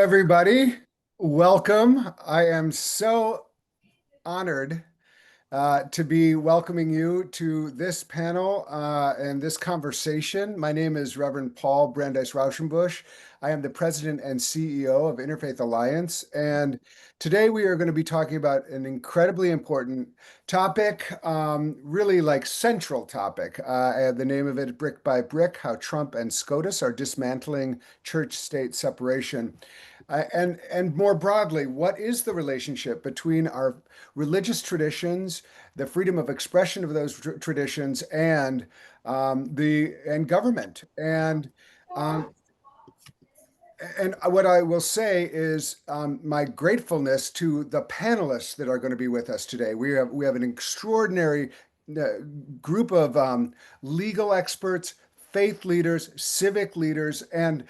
Everybody, welcome. I am so honored to be welcoming you to this panel and this conversation. My name is Reverend Paul Brandeis Rauschenbusch. I am the president and CEO of Interfaith Alliance. And today we are going to be talking about an incredibly important topic, really like central topic. I have the name of it, Brick by Brick, How Trump and SCOTUS Are Dismantling Church-State Separation. And more broadly, what is the relationship between our religious traditions, the freedom of expression of those traditions, and government? Um, and what I will say is my gratefulness to the panelists that are going to be with us today. We have an extraordinary uh, group of legal experts, faith leaders, civic leaders, and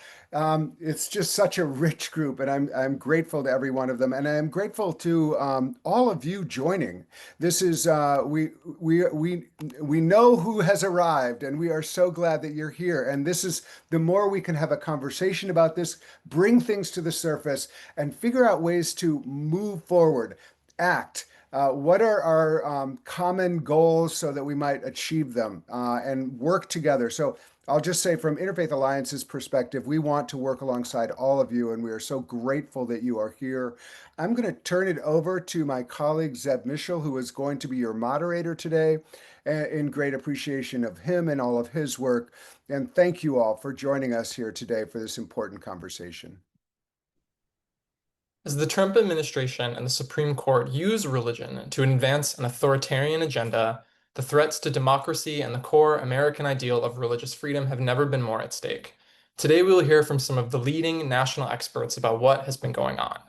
it's just such a rich group. And I'm grateful to every one of them, and I'm grateful to all of you joining. This is we know who has arrived, and we are so glad that you're here. And this is the more we can have a conversation about this, bring things to the surface, and figure out ways to move forward, act. What are our common goals so that we might achieve them and work together? So I'll just say from Interfaith Alliance's perspective, we want to work alongside all of you, and we are so grateful that you are here. I'm going to turn it over to my colleague, Zeb Mitchell, who is going to be your moderator today, in great appreciation of him and all of his work. And thank you all for joining us here today for this important conversation. As the Trump administration and the Supreme Court use religion to advance an authoritarian agenda, the threats to democracy and the core American ideal of religious freedom have never been more at stake. Today, we will hear from some of the leading national experts about what has been going on.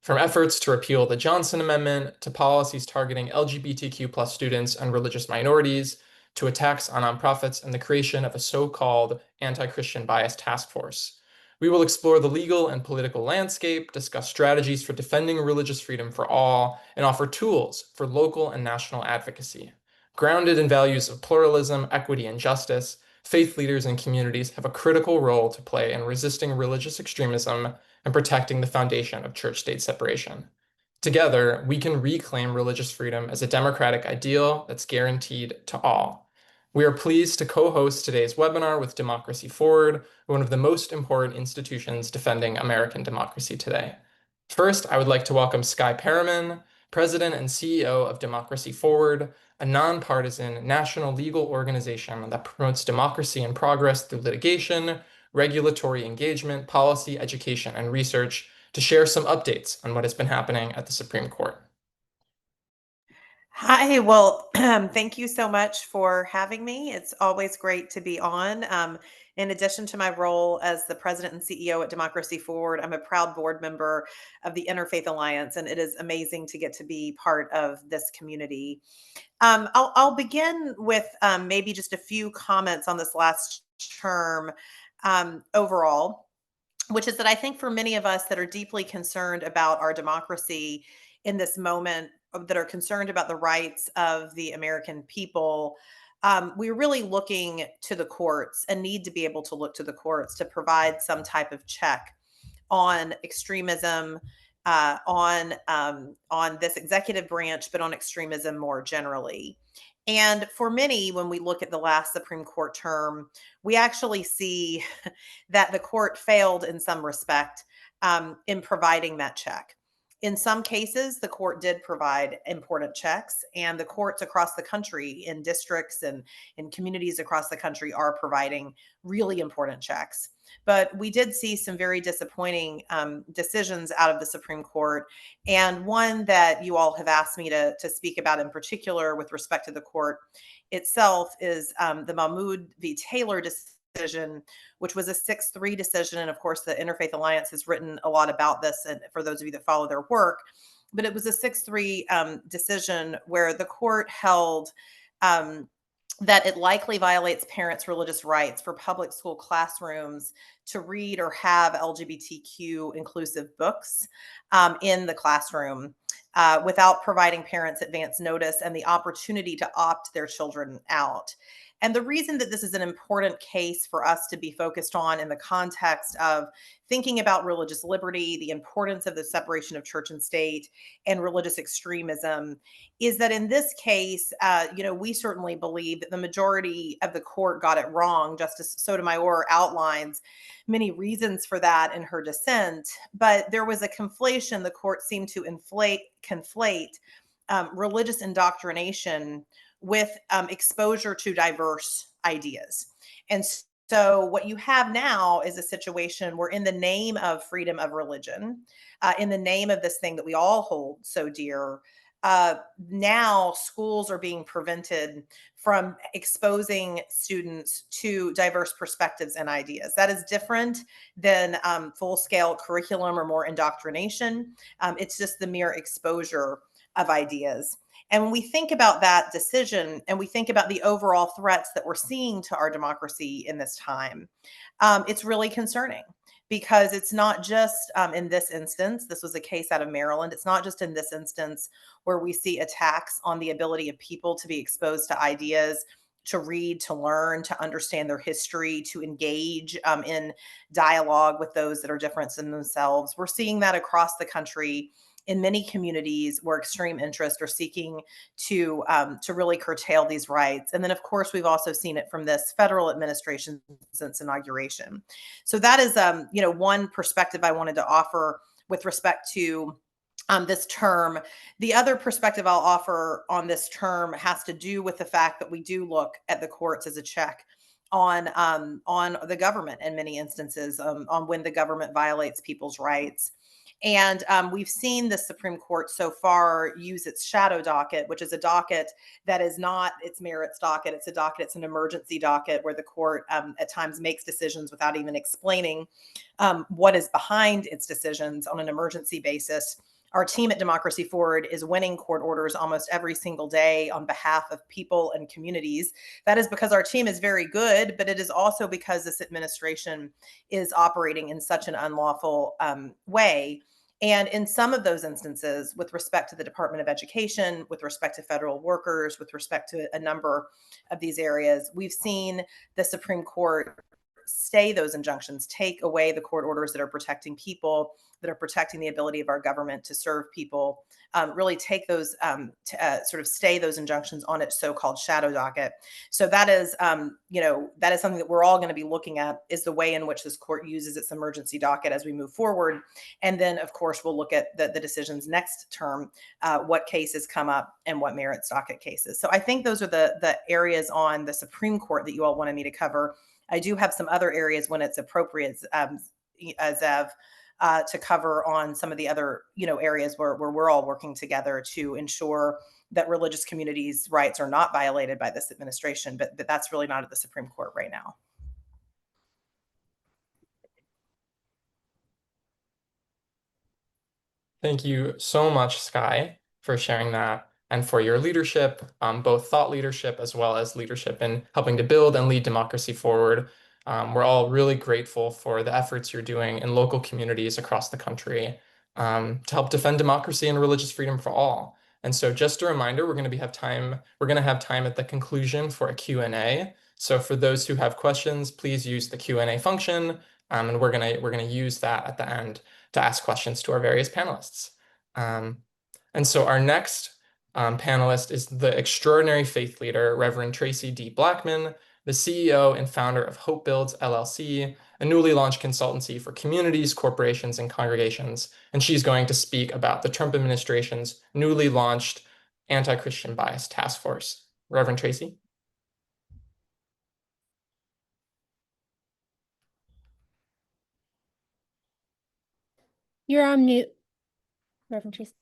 From efforts to repeal the Johnson Amendment, to policies targeting LGBTQ+ students and religious minorities, to attacks on nonprofits and the creation of a so-called anti-Christian bias task force. We will explore the legal and political landscape, discuss strategies for defending religious freedom for all, and offer tools for local and national advocacy. Grounded in values of pluralism, equity, and justice, faith leaders and communities have a critical role to play in resisting religious extremism and protecting the foundation of church-state separation. Together, we can reclaim religious freedom as a democratic ideal that's guaranteed to all. We are pleased to co-host today's webinar with Democracy Forward, one of the most important institutions defending American democracy today. First, I would like to welcome Skye Perriman, President and CEO of Democracy Forward, a nonpartisan national legal organization that promotes democracy and progress through litigation, regulatory engagement, policy, education, and research, to share some updates on what has been happening at the Supreme Court. Hi, well, thank you so much for having me. It's always great to be on. In addition to my role as the president and CEO at Democracy Forward, I'm a proud board member of the Interfaith Alliance, and it is amazing to get to be part of this community. I'll begin with maybe just a few comments on this last term overall, which is that I think for many of us that are deeply concerned about our democracy in this moment, that are concerned about the rights of the American people, we're really looking to the courts and need to be able to look to the courts to provide some type of check on extremism, on this executive branch, but on extremism more generally. And for many, when we look at the last Supreme Court term, we actually see that the court failed in some respect in providing that check. In some cases, the court did provide important checks, and the courts across the country, in districts and in communities across the country, are providing really important checks. But we did see some very disappointing decisions out of the Supreme Court. And one that you all have asked me to speak about in particular with respect to the court itself is the Mahmoud v. Taylor decision, which was a 6-3 decision. And of course, the Interfaith Alliance has written a lot about this, and for those of you that follow their work, but it was a 6-3 decision where the court held that it likely violates parents' religious rights for public school classrooms to read or have LGBTQ inclusive books in the classroom without providing parents advance notice and the opportunity to opt their children out. And the reason that this is an important case for us to be focused on in the context of thinking about religious liberty, the importance of the separation of church and state, and religious extremism, is that in this case, we certainly believe that the majority of the court got it wrong. Justice Sotomayor outlines many reasons for that in her dissent, but there was a conflation. The court seemed to conflate religious indoctrination with exposure to diverse ideas. And so what you have now is a situation where, in the name of freedom of religion, in the name of this thing that we all hold so dear, now schools are being prevented from exposing students to diverse perspectives and ideas. That is different than full-scale curriculum or more indoctrination. It's just the mere exposure of ideas. And when we think about that decision and we think about the overall threats that we're seeing to our democracy in this time, it's really concerning, because it's not just in this instance. This was a case out of Maryland. It's not just in this instance where we see attacks on the ability of people to be exposed to ideas, to read, to learn, to understand their history, to engage in dialogue with those that are different than themselves. We're seeing that across the country in many communities where extreme interests are seeking to really curtail these rights. And then, of course, we've also seen it from this federal administration since inauguration. So that is, one perspective I wanted to offer with respect to this term. The other perspective I'll offer on this term has to do with the fact that we do look at the courts as a check on the government in many instances, on when the government violates people's rights. And we've seen the Supreme Court so far use its shadow docket, which is a docket that is not its merits docket. It's a docket, it's an emergency docket where the court at times makes decisions without even explaining what is behind its decisions on an emergency basis. Our team at Democracy Forward is winning court orders almost every single day on behalf of people and communities. That is because our team is very good, but it is also because this administration is operating in such an unlawful way. And in some of those instances, with respect to the Department of Education, with respect to federal workers, with respect to a number of these areas, we've seen the Supreme Court stay those injunctions, take away the court orders that are protecting people, that are protecting the ability of our government to serve people, really take those, sort of stay those injunctions on its so-called shadow docket. So that is, that is something that we're all going to be looking at, is the way in which this court uses its emergency docket as we move forward. And then, of course, we'll look at the decisions next term, what cases come up and what merits docket cases. So I think those are the areas on the Supreme Court that you all wanted me to cover. I do have some other areas when it's appropriate, Zev, to cover on some of the other, areas where we're all working together to ensure that religious communities' rights are not violated by this administration. But that's really not at the Supreme Court right now. Thank you so much, Sky, for sharing that and for your leadership, both thought leadership as well as leadership in helping to build and lead democracy forward. We're all really grateful for the efforts you're doing in local communities across the country to help defend democracy and religious freedom for all. And so just a reminder, we're going to have time at the conclusion for a Q&A. So for those who have questions, please use the Q&A function, and we're going to use that at the end to ask questions to our various panelists. And so our next panelist is the extraordinary faith leader, Reverend Tracy D. Blackman, the CEO and founder of Hope Builds LLC, a newly launched consultancy for communities, corporations, and congregations. And she's going to speak about the Trump administration's newly launched anti-Christian bias task force. Reverend Tracy. You're on mute, Reverend Tracy.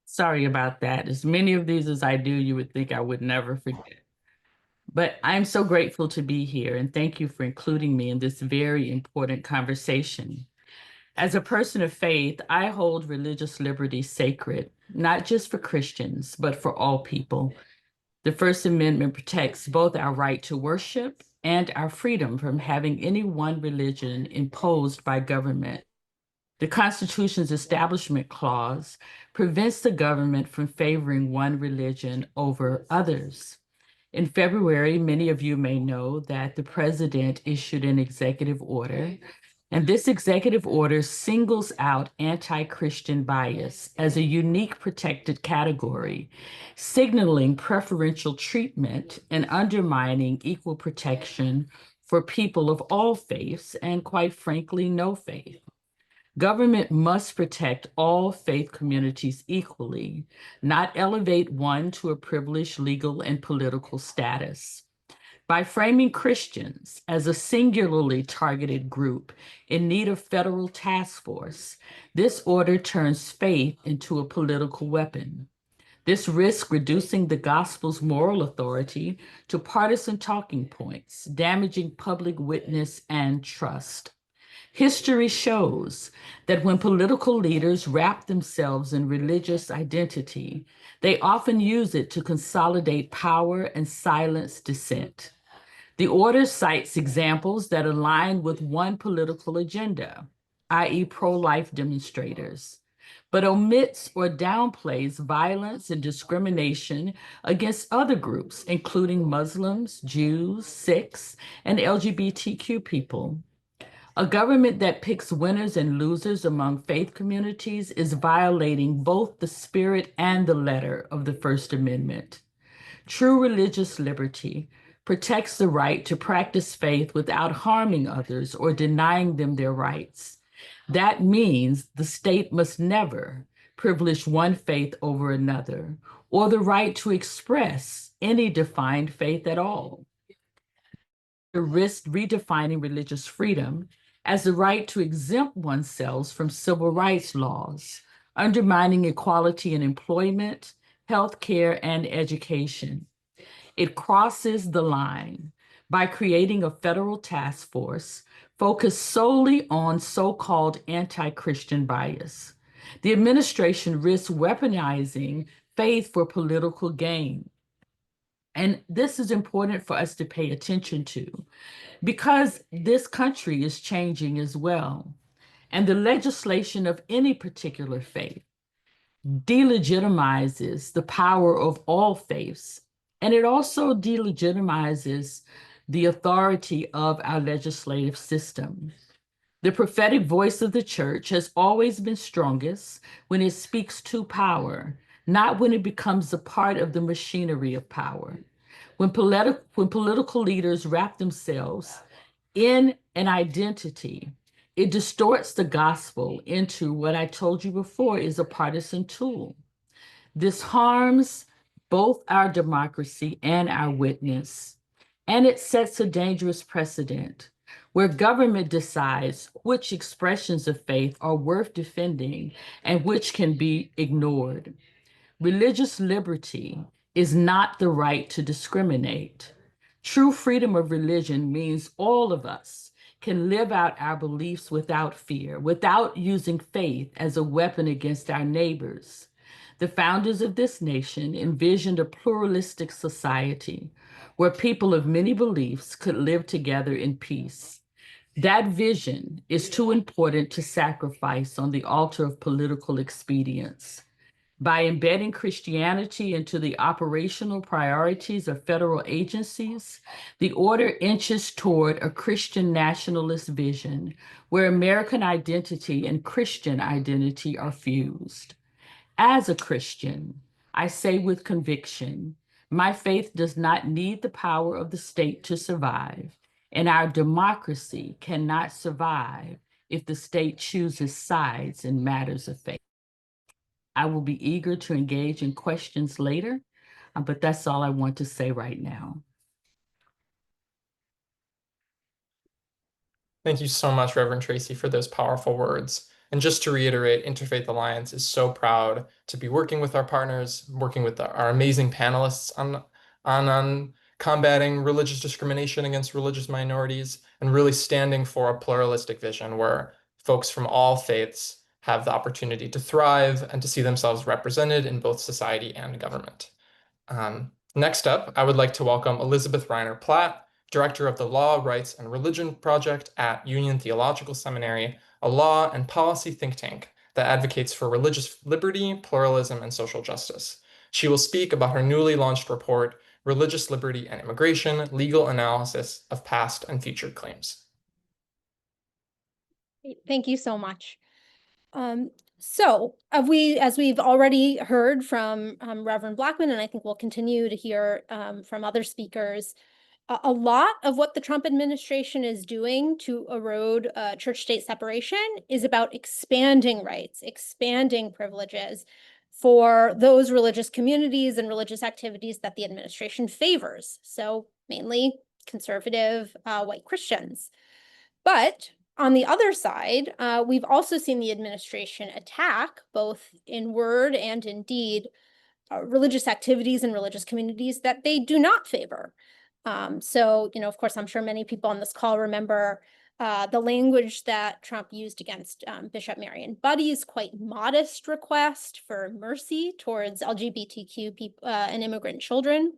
Sorry about that. As many of these as I do, you would think I would never forget. But I'm so grateful to be here, and thank you for including me in this very important conversation. As a person of faith, I hold religious liberty sacred, not just for Christians, but for all people. The First Amendment protects both our right to worship and our freedom from having any one religion imposed by government. The Constitution's Establishment Clause prevents the government from favoring one religion over others. In February, many of you may know that the president issued an executive order, and this executive order singles out anti-Christian bias as a unique protected category, signaling preferential treatment and undermining equal protection for people of all faiths and, quite frankly, no faith. Government must protect all faith communities equally, not elevate one to a privileged legal and political status. By framing Christians as a singularly targeted group in need of federal task force, this order turns faith into a political weapon. This risks reducing the gospel's moral authority to partisan talking points, damaging public witness and trust. History shows that when political leaders wrap themselves in religious identity, they often use it to consolidate power and silence dissent. The order cites examples that align with one political agenda, i.e., pro-life demonstrators, but omits or downplays violence and discrimination against other groups, including Muslims, Jews, Sikhs, and LGBTQ people. A government that picks winners and losers among faith communities is violating both the spirit and the letter of the First Amendment. True religious liberty protects the right to practice faith without harming others or denying them their rights. That means the state must never privilege one faith over another or the right to express any defined faith at all. Risk redefining religious freedom as the right to exempt oneself from civil rights laws, undermining equality in employment, healthcare, and education. It crosses the line by creating a federal task force focused solely on so-called anti-Christian bias. The administration risks weaponizing faith for political gain. And this is important for us to pay attention to because this country is changing as well. And the legislation of any particular faith delegitimizes the power of all faiths. And it also delegitimizes the authority of our legislative system. The prophetic voice of the church has always been strongest when it speaks to power, not when it becomes a part of the machinery of power. When political leaders wrap themselves in an identity, it distorts the gospel into what I told you before is a partisan tool. This harms both our democracy and our witness, and it sets a dangerous precedent where government decides which expressions of faith are worth defending and which can be ignored. Religious liberty is not the right to discriminate. True freedom of religion means all of us can live out our beliefs without fear, without using faith as a weapon against our neighbors. The founders of this nation envisioned a pluralistic society where people of many beliefs could live together in peace. That vision is too important to sacrifice on the altar of political expedience. By embedding Christianity into the operational priorities of federal agencies, the order inches toward a Christian nationalist vision where American identity and Christian identity are fused. As a Christian, I say with conviction, my faith does not need the power of the state to survive, and our democracy cannot survive if the state chooses sides in matters of faith. I will be eager to engage in questions later, but that's all I want to say right now. Thank you so much, Reverend Tracy, for those powerful words. And just to reiterate, Interfaith Alliance is so proud to be working with our partners, working with our amazing panelists on combating religious discrimination against religious minorities, and really standing for a pluralistic vision where folks from all faiths have the opportunity to thrive and to see themselves represented in both society and government. Next up, I would like to welcome Elizabeth Reiner Platt director of the Law, Rights, and Religion Project at Union Theological Seminary, a law and policy think tank that advocates for religious liberty, pluralism, and social justice. She will speak about her newly launched report, Religious Liberty and Immigration, Legal Analysis of Past and Future Claims. Thank you so much. So as we've already heard from Reverend Blackman, and I think we'll continue to hear from other speakers, a lot of what the Trump administration is doing to erode church-state separation is about expanding rights, expanding privileges for those religious communities and religious activities that the administration favors. So mainly conservative white Christians. But on the other side, we've also seen the administration attack, both in word and in deed, religious activities and religious communities that they do not favor. So, of course, I'm sure many people on this call remember the language that Trump used against Bishop Marion Buddy's quite modest request for mercy towards LGBTQ people and immigrant children.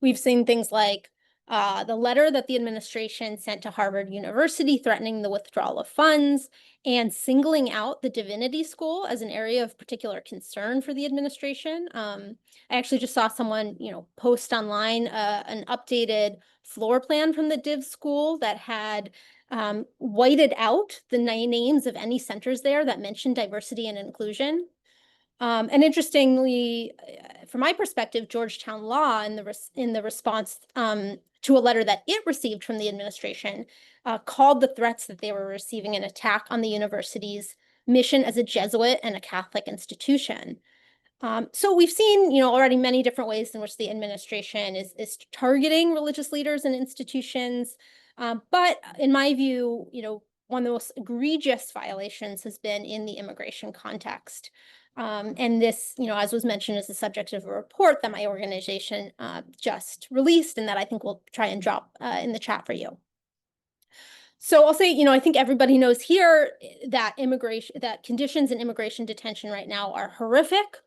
We've seen things like the letter that the administration sent to Harvard University threatening the withdrawal of funds and singling out the divinity school as an area of particular concern for the administration. I actually just saw someone, post online an updated floor plan from the Div school that had whited out the names of any centers there that mentioned diversity and inclusion. And interestingly, from my perspective, Georgetown Law, in the response to a letter that it received from the administration, called the threats that they were receiving an attack on the university's mission as a Jesuit and a Catholic institution. So we've seen, already many different ways in which the administration is targeting religious leaders and institutions. But in my view, one of the most egregious violations has been in the immigration context. And this, as was mentioned, is the subject of a report that my organization just released and that I think we'll try and drop in the chat for you. So I'll say, I think everybody knows here that conditions in immigration detention right now are horrific.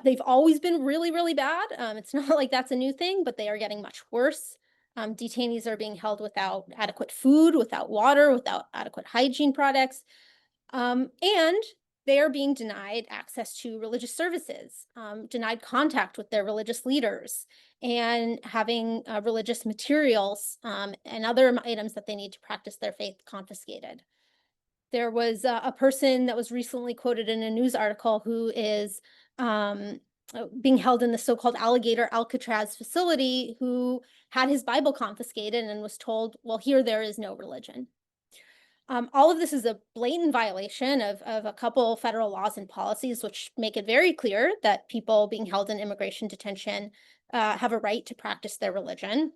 They've always been really, really bad. It's not like that's a new thing, but they are getting much worse. Detainees are being held without adequate food, without water, without adequate hygiene products. And they are being denied access to religious services, denied contact with their religious leaders, and having religious materials and other items that they need to practice their faith confiscated. There was a person that was recently quoted in a news article who is being held in the so-called alligator Alcatraz facility, who had his Bible confiscated and was told, well, here there is no religion. All of this is a blatant violation of a couple federal laws and policies, which make it very clear that people being held in immigration detention have a right to practice their religion.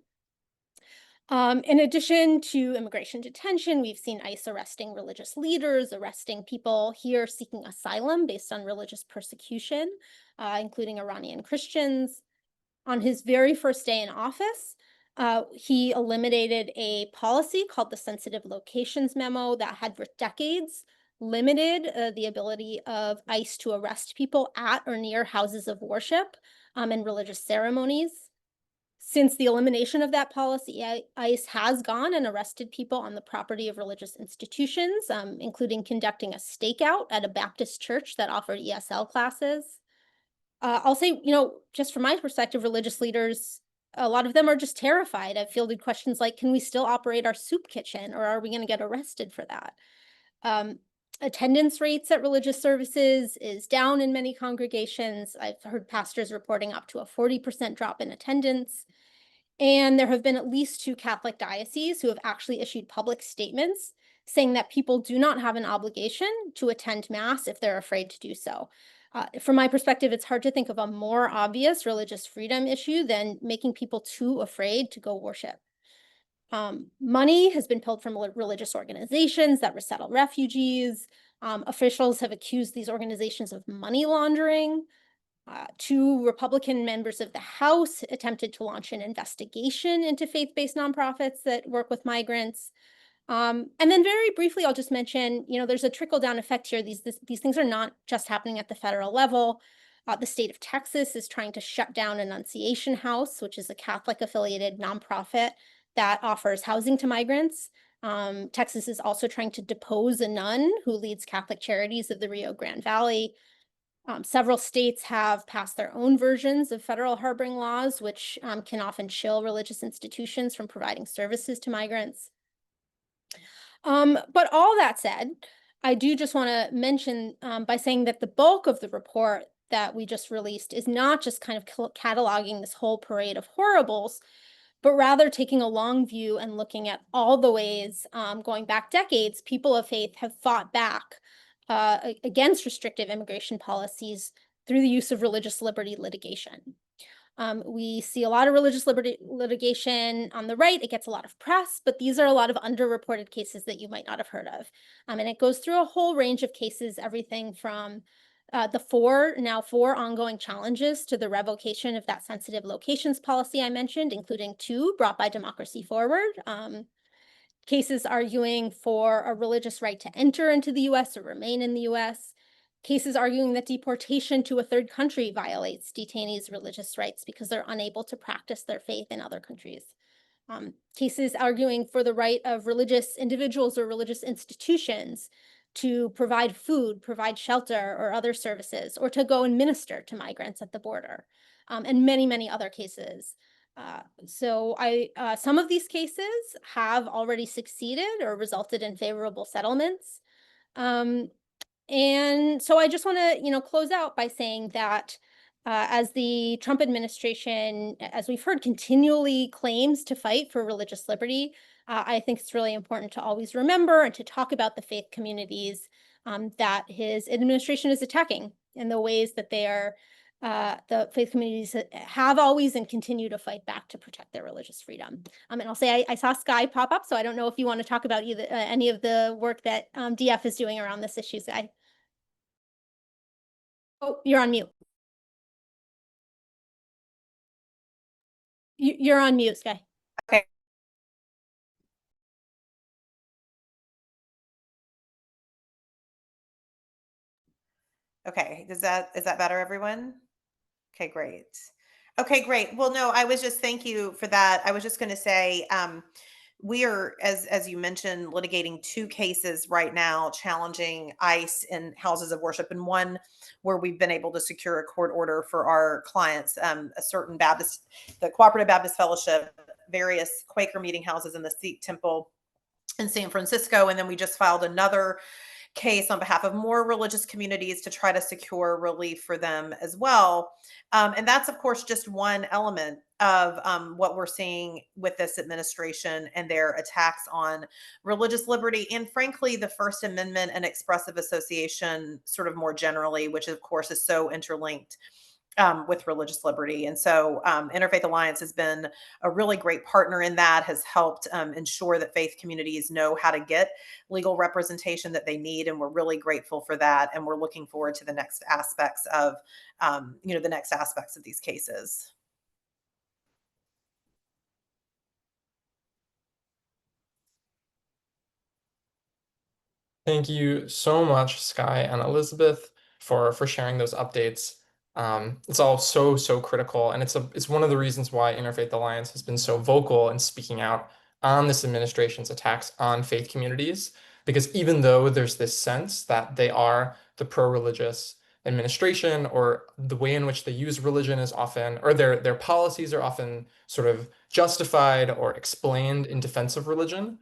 In addition to immigration detention, we've seen ICE arresting religious leaders, arresting people here seeking asylum based on religious persecution, including Iranian Christians. On his very first day in office, he eliminated a policy called the Sensitive Locations Memo that had for decades limited the ability of ICE to arrest people at or near houses of worship and religious ceremonies. Since the elimination of that policy, ICE has gone and arrested people on the property of religious institutions, including conducting a stakeout at a Baptist church that offered ESL classes. I'll say, just from my perspective, religious leaders, a lot of them are just terrified. I've fielded questions like, can we still operate our soup kitchen, or are we going to get arrested for that? Attendance rates at religious services is down in many congregations. I've heard pastors reporting up to a 40% drop in attendance. And there have been at least 2 Catholic dioceses who have actually issued public statements saying that people do not have an obligation to attend Mass if they're afraid to do so. From my perspective, it's hard to think of a more obvious religious freedom issue than making people too afraid to go worship. Money has been pulled from religious organizations that resettle refugees. Officials have accused these organizations of money laundering. 2 Republican members of the House attempted to launch an investigation into faith-based nonprofits that work with migrants. And then very briefly, I'll just mention, there's a trickle-down effect here. These things are not just happening at the federal level. The state of Texas is trying to shut down Annunciation House, which is a Catholic-affiliated nonprofit that offers housing to migrants. Texas is also trying to depose a nun who leads Catholic Charities of the Rio Grande Valley. Several states have passed their own versions of federal harboring laws, which can often chill religious institutions from providing services to migrants. But all that said, I do just want to mention by saying that the bulk of the report that we just released is not just kind of cataloging this whole parade of horribles, but rather taking a long view and looking at all the ways, going back decades, people of faith have fought back against restrictive immigration policies through the use of religious liberty litigation. We see a lot of religious liberty litigation on the right. It gets a lot of press, but these are a lot of underreported cases that you might not have heard of. And it goes through a whole range of cases, everything from the four ongoing challenges to the revocation of that sensitive locations policy I mentioned, including 2 brought by Democracy Forward. Cases arguing for a religious right to enter into the US or remain in the US. Cases arguing that deportation to a third country violates detainees' religious rights because they're unable to practice their faith in other countries. Cases arguing for the right of religious individuals or religious institutions to provide food, provide shelter or other services, or to go and minister to migrants at the border, and many, many other cases. Some of these cases have already succeeded or resulted in favorable settlements. And so I just want to, close out by saying that as the Trump administration, as we've heard, continually claims to fight for religious liberty, I think it's really important to always remember and to talk about the faith communities that his administration is attacking in the ways that they are, the faith communities have always and continue to fight back to protect their religious freedom. And I'll say I saw Sky pop up, so I don't know if you want to talk about either any of the work that DF is doing around this issue, Sky. Oh, you're on mute. You're on mute, Sky. Okay. Okay, is that better, everyone? Okay, great. Okay, great. Well, no, thank you for that. I was just going to say, we are, as you mentioned, litigating 2 cases right now challenging ICE in houses of worship, and one where we've been able to secure a court order for our clients, a certain Baptist, the Cooperative Baptist Fellowship, various Quaker meeting houses, in the Sikh Temple in San Francisco. And then we just filed another case on behalf of more religious communities to try to secure relief for them as well. And that's, of course, just one element of what we're seeing with this administration and their attacks on religious liberty and, frankly, the First Amendment and expressive association sort of more generally, which, of course, is so interlinked with religious liberty. And so Interfaith Alliance has been a really great partner in that, has helped ensure that faith communities know how to get legal representation that they need. And we're really grateful for that. And we're looking forward to the next aspects of, these cases. Thank you so much, Sky and Elizabeth, for sharing those updates. It's all so critical, and it's one of the reasons why Interfaith Alliance has been so vocal in speaking out on this administration's attacks on faith communities. Because even though there's this sense that they are the pro-religious administration, or the way in which they use religion is often, or their policies are often sort of justified or explained in defense of religion,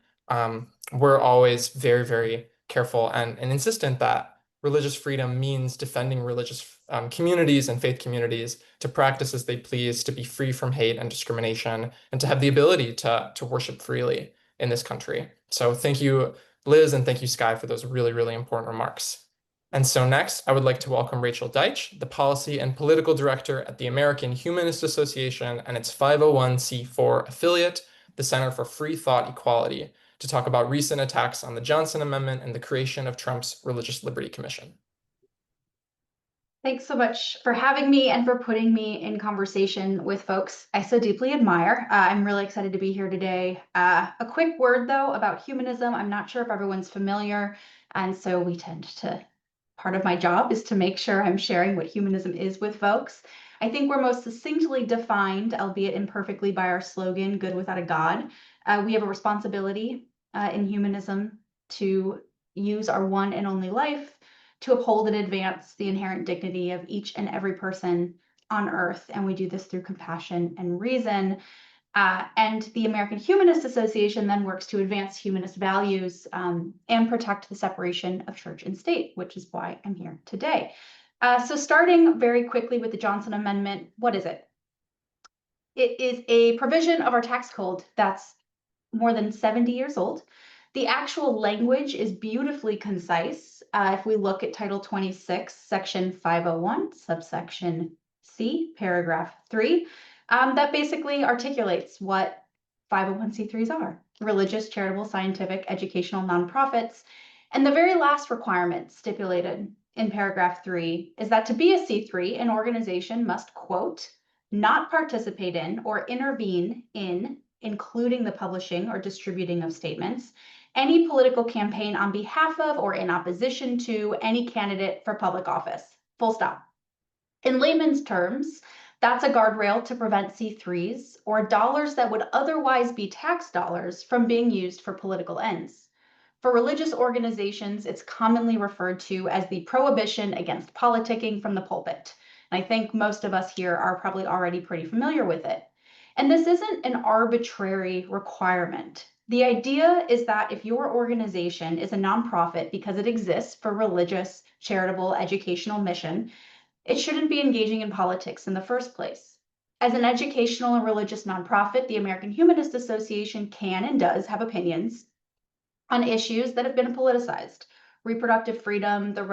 we're always very careful and insistent that religious freedom means defending religious communities and faith communities to practice as they please, to be free from hate and discrimination, and to have the ability to worship freely in this country. So thank you, Liz, and thank you, Sky, for those really important remarks. And so next, I would like to welcome Rachel Deitch, the Policy and Political Director at the American Humanist Association and its 501c4 affiliate, the Center for Free Thought Equality, to talk about recent attacks on the Johnson Amendment and the creation of Trump's Religious Liberty Commission. Thanks so much for having me and for putting me in conversation with folks I so deeply admire. I'm really excited to be here today. A quick word, though, about humanism. I'm not sure if everyone's familiar, and so we tend to part of my job is to make sure I'm sharing what humanism is with folks. I think we're most succinctly defined, albeit imperfectly, by our slogan, good without a God. We have a responsibility in humanism to use our one and only life to uphold and advance the inherent dignity of each and every person on earth. And we do this through compassion and reason. And the American Humanist Association then works to advance humanist values and protect the separation of church and state, which is why I'm here today. So starting very quickly with the Johnson Amendment, what is it? It is a provision of our tax code that's more than 70 years old. The actual language is beautifully concise. If we look at Title 26, Section 501, subsection C, paragraph 3, that basically articulates what 501c3s are: religious, charitable, scientific, educational nonprofits. And the very last requirement stipulated in paragraph 3 is that to be a C3, an organization must, quote, not participate in or intervene in, including the publishing or distributing of statements, any political campaign on behalf of or in opposition to any candidate for public office. Full stop. In layman's terms, that's a guardrail to prevent C3s or dollars that would otherwise be tax dollars from being used for political ends. For religious organizations, it's commonly referred to as the prohibition against politicking from the pulpit. And I think most of us here are probably already pretty familiar with it. And this isn't an arbitrary requirement. The idea is that if your organization is a nonprofit because it exists for religious, charitable, educational mission, it shouldn't be engaging in politics in the first place. As an educational and religious nonprofit, the American Humanist Association can and does have opinions on issues that have been politicized: reproductive freedom, the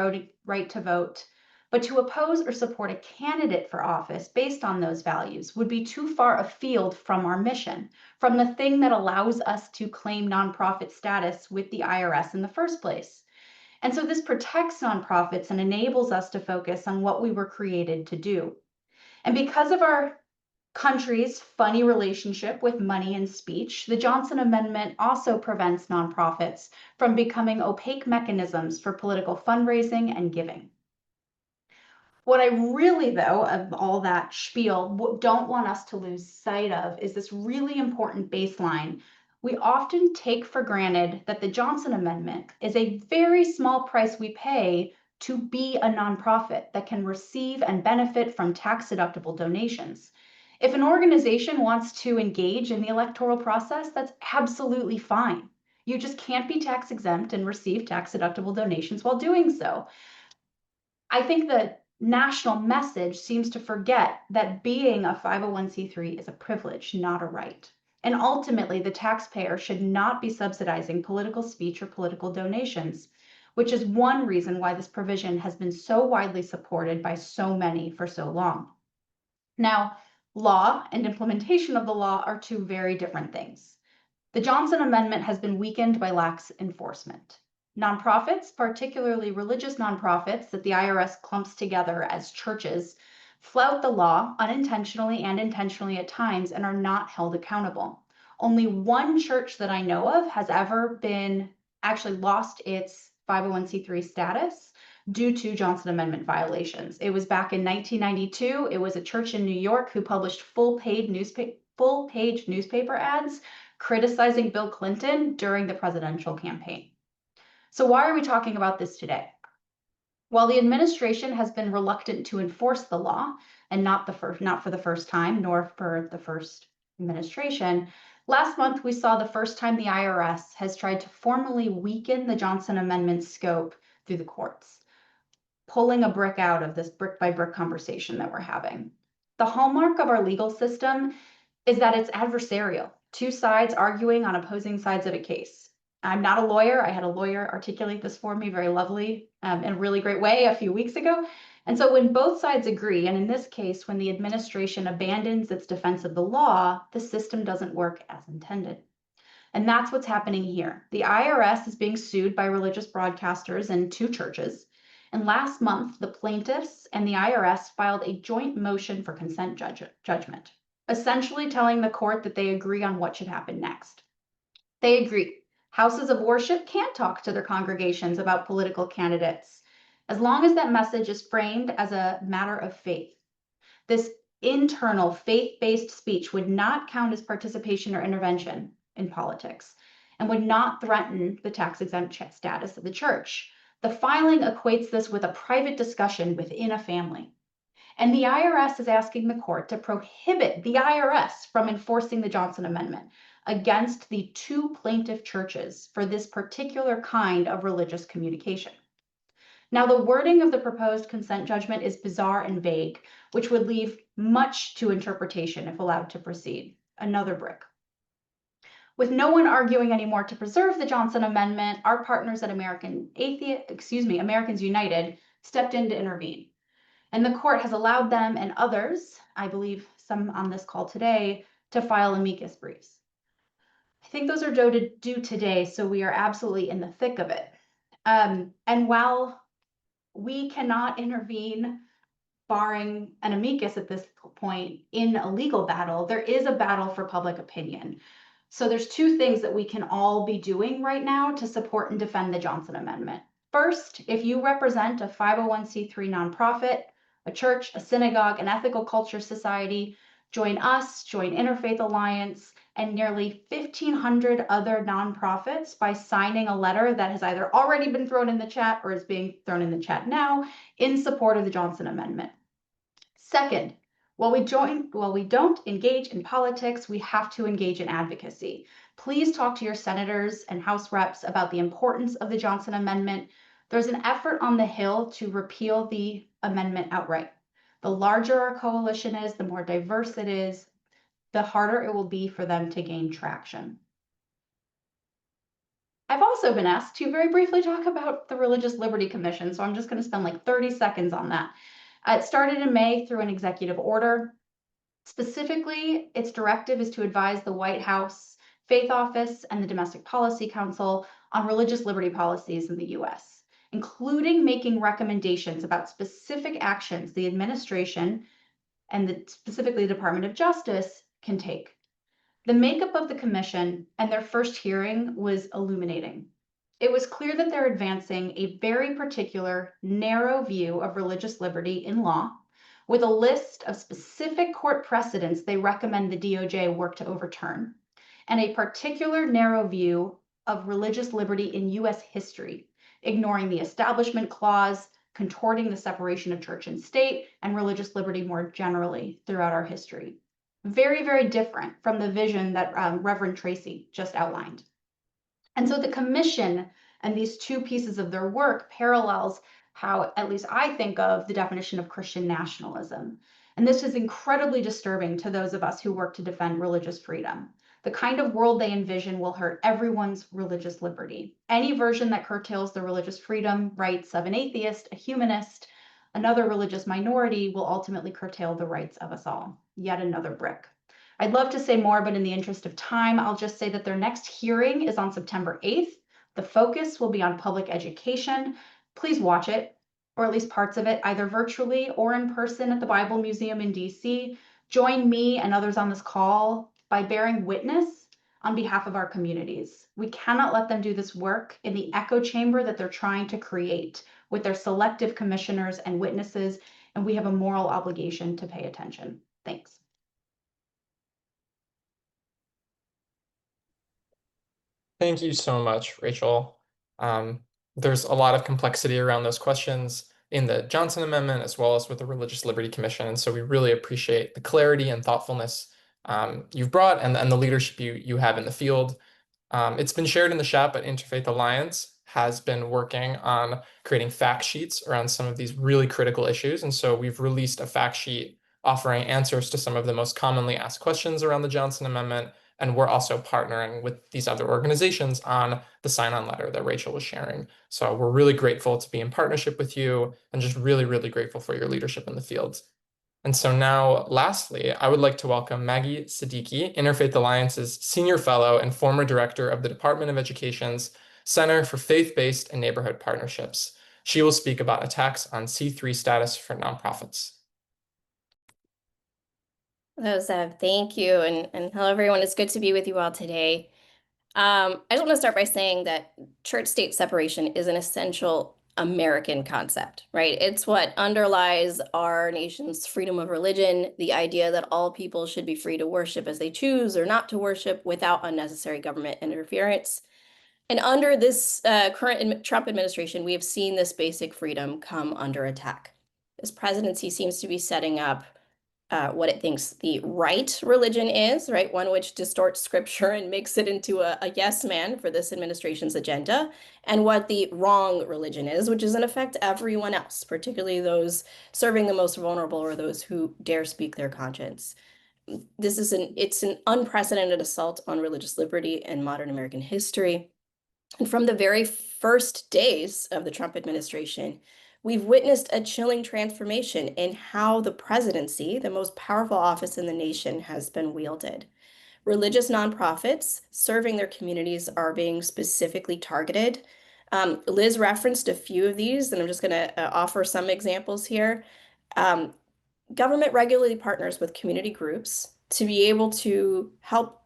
right to vote. But to oppose or support a candidate for office based on those values would be too far afield from our mission, from the thing that allows us to claim nonprofit status with the IRS in the first place. And so this protects nonprofits and enables us to focus on what we were created to do. And because of our country's funny relationship with money and speech, the Johnson Amendment also prevents nonprofits from becoming opaque mechanisms for political fundraising and giving. What I really, though, of all that spiel, don't want us to lose sight of is this really important baseline. We often take for granted that the Johnson Amendment is a very small price we pay to be a nonprofit that can receive and benefit from tax-deductible donations. If an organization wants to engage in the electoral process, that's absolutely fine. You just can't be tax exempt and receive tax-deductible donations while doing so. I think the national message seems to forget that being a 501c3 is a privilege, not a right. And ultimately, the taxpayer should not be subsidizing political speech or political donations, which is one reason why this provision has been so widely supported by so many for so long. Now, law and implementation of the law are two very different things. The Johnson Amendment has been weakened by lax enforcement. Nonprofits, particularly religious nonprofits that the IRS clumps together as churches, flout the law unintentionally and intentionally at times and are not held accountable. Only one church that I know of has ever actually lost its 501c3 status due to Johnson Amendment violations. It was back in 1992. It was a church in New York who published full-page newspaper ads criticizing Bill Clinton during the presidential campaign. So why are we talking about this today? While the administration has been reluctant to enforce the law, and not for the first time, nor for the first administration, last month we saw the first time the IRS has tried to formally weaken the Johnson Amendment scope through the courts, pulling a brick out of this brick by brick conversation that we're having. The hallmark of our legal system is that it's adversarial, two sides arguing on opposing sides of a case. I'm not a lawyer. I had a lawyer articulate this for me very lovely in a really great way a few weeks ago. And so when both sides agree, and in this case, when the administration abandons its defense of the law, the system doesn't work as intended. And that's what's happening here. The IRS is being sued by religious broadcasters and two churches. And last month, the plaintiffs and the IRS filed a joint motion for consent judgment, essentially telling the court that they agree on what should happen next. They agree. Houses of worship can't talk to their congregations about political candidates. as long as that message is framed as a matter of faith. This internal faith-based speech would not count as participation or intervention in politics and would not threaten the tax-exempt status of the church. The filing equates this with a private discussion within a family. And the IRS is asking the court to prohibit the IRS from enforcing the Johnson Amendment against the 2 plaintiff churches for this particular kind of religious communication. Now, the wording of the proposed consent judgment is bizarre and vague, which would leave much to interpretation if allowed to proceed. Another brick. With no one arguing anymore to preserve the Johnson Amendment, our partners at Americans United stepped in to intervene. And the court has allowed them and others, I believe some on this call today, to file amicus briefs. I think those are due today, so we are absolutely in the thick of it. And while we cannot intervene, barring an amicus at this point, in a legal battle, there is a battle for public opinion. So there's 2 things that we can all be doing right now to support and defend the Johnson Amendment. First, if you represent a 501c3 nonprofit, a church, a synagogue, an ethical culture society, join us, join Interfaith Alliance, and nearly 1,500 other nonprofits by signing a letter that has either already been thrown in the chat or is being thrown in the chat now in support of the Johnson Amendment. Second, while we don't engage in politics, we have to engage in advocacy. Please talk to your senators and House reps about the importance of the Johnson Amendment. There's an effort on the Hill to repeal the amendment outright. The larger our coalition is, the more diverse it is, the harder it will be for them to gain traction. I've also been asked to very briefly talk about the Religious Liberty Commission, so I'm just going to spend like 30 seconds on that. It started in May through an executive order. Specifically, its directive is to advise the White House, Faith Office, and the Domestic Policy Council on religious liberty policies in the U.S., including making recommendations about specific actions the administration and specifically the Department of Justice can take. The makeup of the commission and their first hearing was illuminating. It was clear that they're advancing a very particular, narrow view of religious liberty in law, with a list of specific court precedents they recommend the DOJ work to overturn, and a particular narrow view of religious liberty in U.S. history, ignoring the Establishment Clause, contorting the separation of church and state, and religious liberty more generally throughout our history. Very, very different from the vision that Reverend Tracy just outlined. And so the commission and these 2 pieces of their work parallels how, at least I think of, the definition of Christian nationalism. And this is incredibly disturbing to those of us who work to defend religious freedom. The kind of world they envision will hurt everyone's religious liberty. Any version that curtails the religious freedom rights of an atheist, a humanist, another religious minority will ultimately curtail the rights of us all. Yet another brick. I'd love to say more, but in the interest of time, I'll just say that their next hearing is on September 8th. The focus will be on public education. Please watch it, or at least parts of it, either virtually or in person at the Bible Museum in DC. Join me and others on this call by bearing witness on behalf of our communities. We cannot let them do this work in the echo chamber that they're trying to create with their selective commissioners and witnesses, and we have a moral obligation to pay attention. Thanks. Thank you so much, Rachel. There's a lot of complexity around those questions in the Johnson Amendment as well as with the Religious Liberty Commission. And so we really appreciate the clarity and thoughtfulness you've brought and the leadership you have in the field. It's been shared in the chat, but Interfaith Alliance has been working on creating fact sheets around some of these really critical issues. And so we've released a fact sheet offering answers to some of the most commonly asked questions around the Johnson Amendment. And we're also partnering with these other organizations on the sign-on letter that Rachel was sharing. So we're really grateful to be in partnership with you and just really, really grateful for your leadership in the field. And so now, lastly, I would like to welcome Maggie Siddiqui, Interfaith Alliance's Senior Fellow and former Director of the Department of Education's Center for Faith-Based and Neighborhood Partnerships. She will speak about attacks on C3 status for nonprofits. Thank you, and hello everyone. It's good to be with you all today. I just want to start by saying that church-state separation is an essential American concept, right? It's what underlies our nation's freedom of religion, the idea that all people should be free to worship as they choose or not to worship without unnecessary government interference. And under this current Trump administration, we have seen this basic freedom come under attack. This presidency seems to be setting up what it thinks the right religion is, right? One which distorts scripture and makes it into a yes man for this administration's agenda, and what the wrong religion is, which is in effect everyone else, particularly those serving the most vulnerable or those who dare speak their conscience. It's an unprecedented assault on religious liberty in modern American history. And from the very first days of the Trump administration, we've witnessed a chilling transformation in how the presidency, the most powerful office in the nation, has been wielded. Religious nonprofits serving their communities are being specifically targeted. Liz referenced a few of these, and I'm just going to offer some examples here. Government regularly partners with community groups to be able to help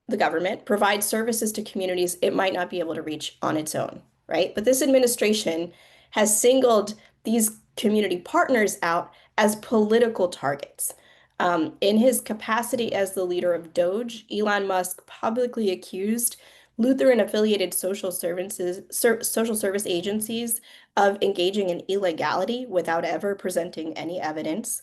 the government provide services to communities it might not be able to reach on its own, right? But this administration has singled these community partners out as political targets. In his capacity as the leader of Doge, Elon Musk publicly accused Lutheran-affiliated social service agencies of engaging in illegality without ever presenting any evidence.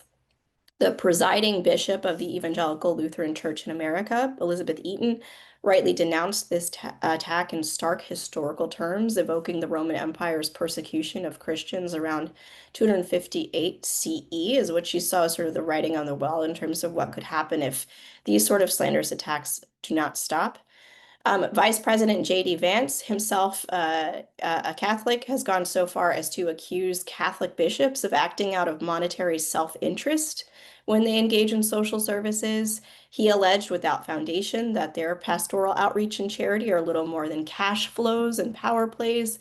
The presiding bishop of the Evangelical Lutheran Church in America, Elizabeth Eaton, rightly denounced this attack in stark historical terms, evoking the Roman Empire's persecution of Christians around 258 CE, is what she saw as sort of the writing on the wall in terms of what could happen if these sort of slanderous attacks do not stop. Vice President J.D. Vance, himself a Catholic, has gone so far as to accuse Catholic bishops of acting out of monetary self-interest when they engage in social services. He alleged without foundation that their pastoral outreach and charity are little more than cash flows and power plays.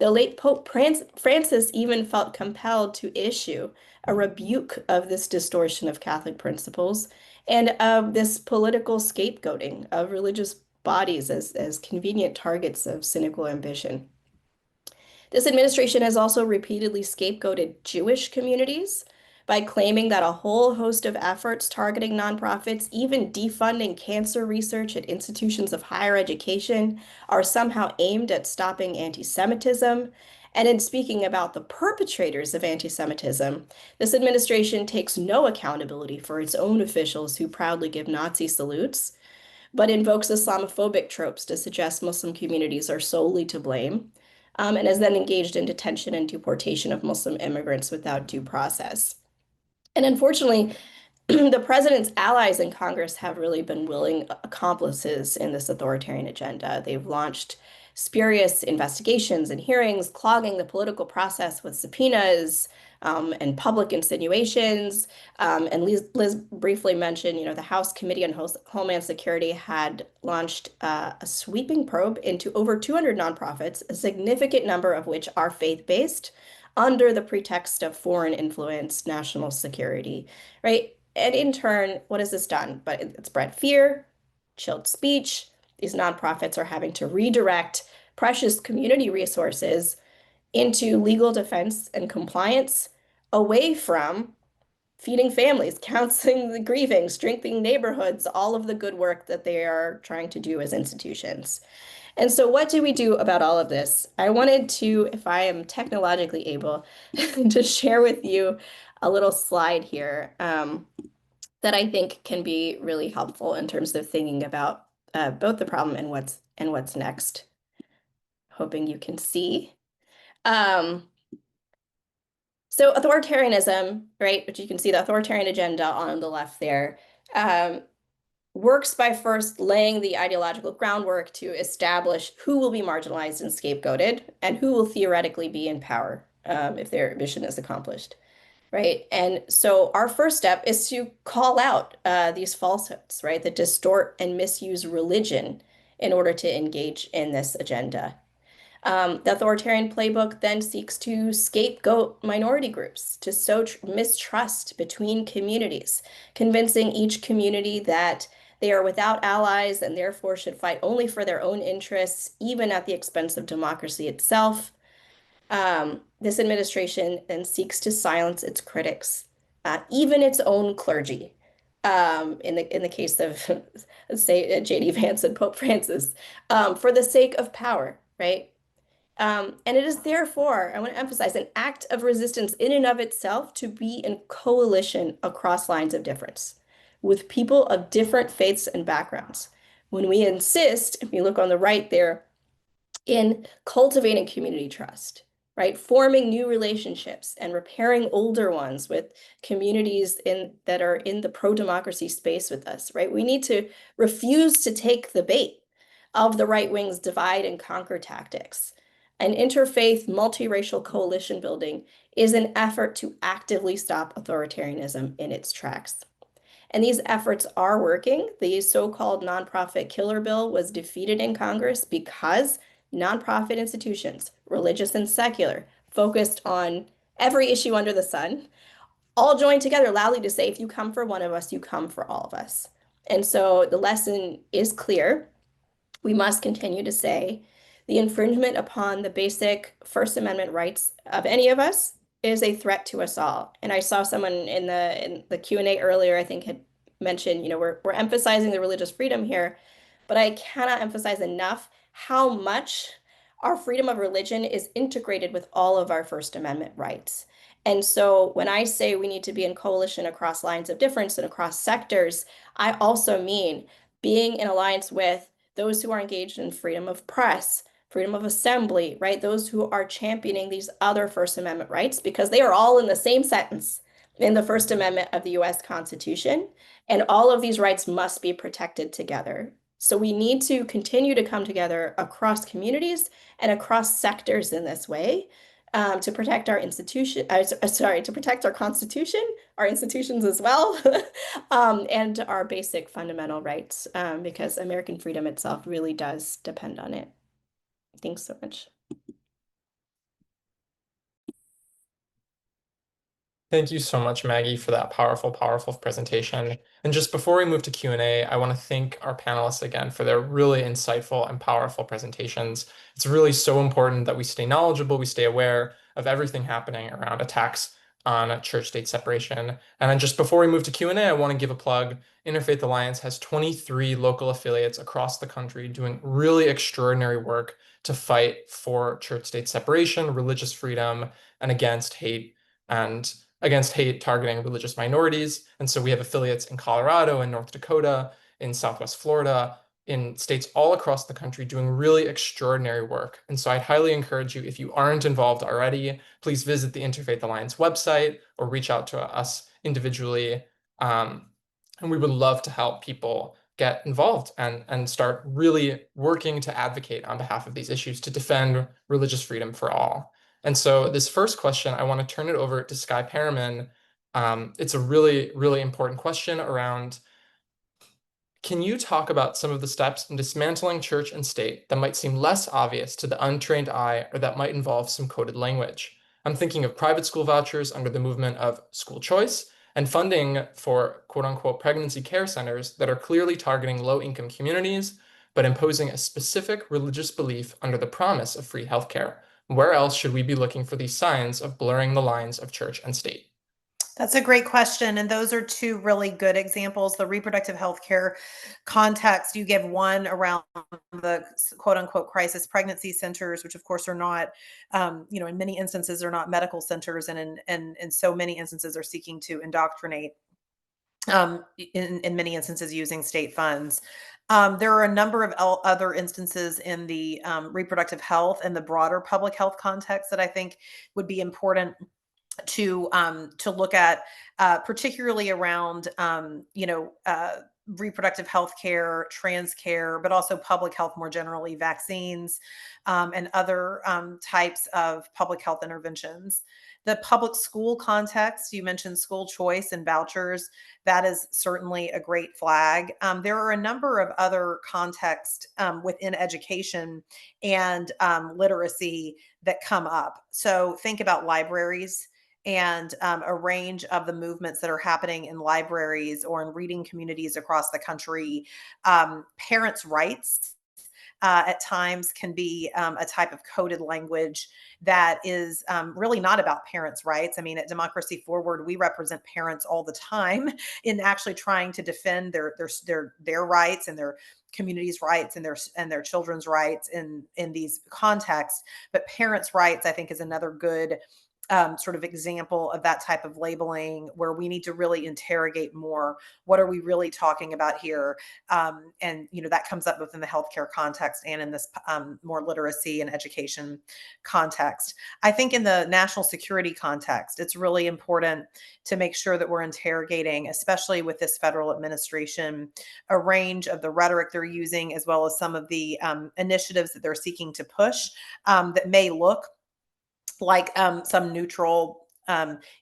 The late Pope Francis even felt compelled to issue a rebuke of this distortion of Catholic principles and of this political scapegoating of religious bodies as convenient targets of cynical ambition. This administration has also repeatedly scapegoated Jewish communities by claiming that a whole host of efforts targeting nonprofits, even defunding cancer research at institutions of higher education, are somehow aimed at stopping anti-Semitism. And in speaking about the perpetrators of anti-Semitism, this administration takes no accountability for its own officials who proudly give Nazi salutes, but invokes Islamophobic tropes to suggest Muslim communities are solely to blame, and has then engaged in detention and deportation of Muslim immigrants without due process. And unfortunately, the president's allies in Congress have really been willing accomplices in this authoritarian agenda. They've launched spurious investigations and hearings, clogging the political process with subpoenas and public insinuations. And Liz briefly mentioned, the House Committee on Homeland Security had launched a sweeping probe into over 200 nonprofits, a significant number of which are faith-based, under the pretext of foreign influence, national security, right? And in turn, what has this done? But it's bred fear, chilled speech. These nonprofits are having to redirect precious community resources into legal defense and compliance away from feeding families, counseling the grieving, strengthening neighborhoods, all of the good work that they are trying to do as institutions. And so what do we do about all of this? I wanted to, if I am technologically able, to share with you a little slide here that I think can be really helpful in terms of thinking about both the problem and what's next. Hoping you can see. So authoritarianism, right, which you can see the authoritarian agenda on the left there, works by first laying the ideological groundwork to establish who will be marginalized and scapegoated and who will theoretically be in power if their mission is accomplished, right? And so our first step is to call out these falsehoods, right, that distort and misuse religion in order to engage in this agenda. The authoritarian playbook then seeks to scapegoat minority groups, to sow mistrust between communities, convincing each community that they are without allies and therefore should fight only for their own interests, even at the expense of democracy itself. This administration then seeks to silence its critics, even its own clergy. In the case of, say, J.D. Vance and Pope Francis, for the sake of power, right? And it is therefore, I want to emphasize, an act of resistance in and of itself to be in coalition across lines of difference with people of different faiths and backgrounds. When we insist, if you look on the right there, in cultivating community trust, right? Forming new relationships and repairing older ones with communities that are in the pro-democracy space with us, right? We need to refuse to take the bait of the right wing's divide and conquer tactics. An interfaith multiracial coalition building is an effort to actively stop authoritarianism in its tracks. And these efforts are working. The so-called nonprofit killer bill was defeated in Congress because nonprofit institutions, religious and secular, focused on every issue under the sun, all joined together loudly to say, if you come for one of us, you come for all of us. And so the lesson is clear. We must continue to say the infringement upon the basic First Amendment rights of any of us is a threat to us all. And I saw someone in the Q&A earlier, I think had mentioned, we're emphasizing the religious freedom here, but I cannot emphasize enough how much our freedom of religion is integrated with all of our First Amendment rights. And so when I say we need to be in coalition across lines of difference and across sectors, I also mean being in alliance with those who are engaged in freedom of press, freedom of assembly, right? Those who are championing these other First Amendment rights, because they are all in the same sentence in the First Amendment of the US Constitution. And all of these rights must be protected together. So we need to continue to come together across communities and across sectors in this way to protect our institution, to protect our Constitution, our institutions as well, and our basic fundamental rights, because American freedom itself really does depend on it. Thanks so much. Thank you so much, Maggie, for that powerful, powerful presentation. And just before we move to Q&A, I want to thank our panelists again for their really insightful and powerful presentations. It's really so important that we stay knowledgeable, we stay aware of everything happening around attacks on church-state separation. And then just before we move to Q&A, I want to give a plug. Interfaith Alliance has 23 local affiliates across the country doing really extraordinary work to fight for church-state separation, religious freedom, and against hate targeting religious minorities. And so we have affiliates in Colorado, in North Dakota, in Southwest Florida, in states all across the country doing really extraordinary work. And so I'd highly encourage you, if you aren't involved already, please visit the Interfaith Alliance website or reach out to us individually. And we would love to help people get involved and start really working to advocate on behalf of these issues to defend religious freedom for all. And so this first question, I want to turn it over to Skye Perriman. It's a really, really important question around, can you talk about some of the steps in dismantling church and state that might seem less obvious to the untrained eye or that might involve some coded language? I'm thinking of private school vouchers under the movement of school choice and funding for quote unquote pregnancy care centers that are clearly targeting low-income communities, but imposing a specific religious belief under the promise of free healthcare. Where else should we be looking for these signs of blurring the lines of church and state? That's a great question. And those are two really good examples. The reproductive health care context, you give one around the quote unquote crisis pregnancy centers, which of course are not, in many instances are not medical centers, and in so many instances are seeking to indoctrinate, in many instances using state funds. There are a number of other instances in the reproductive health and the broader public health context that I think would be important to look at, particularly around reproductive health care, trans care, but also public health more generally, vaccines, and other types of public health interventions. The public school context, you mentioned school choice and vouchers. That is certainly a great flag. There are a number of other contexts within education and literacy that come up. So think about libraries and a range of the movements that are happening in libraries or in reading communities across the country. Parents' rights at times can be a type of coded language that is really not about parents' rights. I mean, at Democracy Forward, we represent parents all the time in actually trying to defend their rights and their communities' rights and their children's rights in these contexts. But parents' rights, I think, is another good sort of example of that type of labeling, where we need to really interrogate more. What are we really talking about here? And that comes up both in the healthcare context and in this more literacy and education context. I think in the national security context, it's really important to make sure that we're interrogating, especially with this federal administration, a range of the rhetoric they're using, as well as some of the initiatives that they're seeking to push that may look like some neutral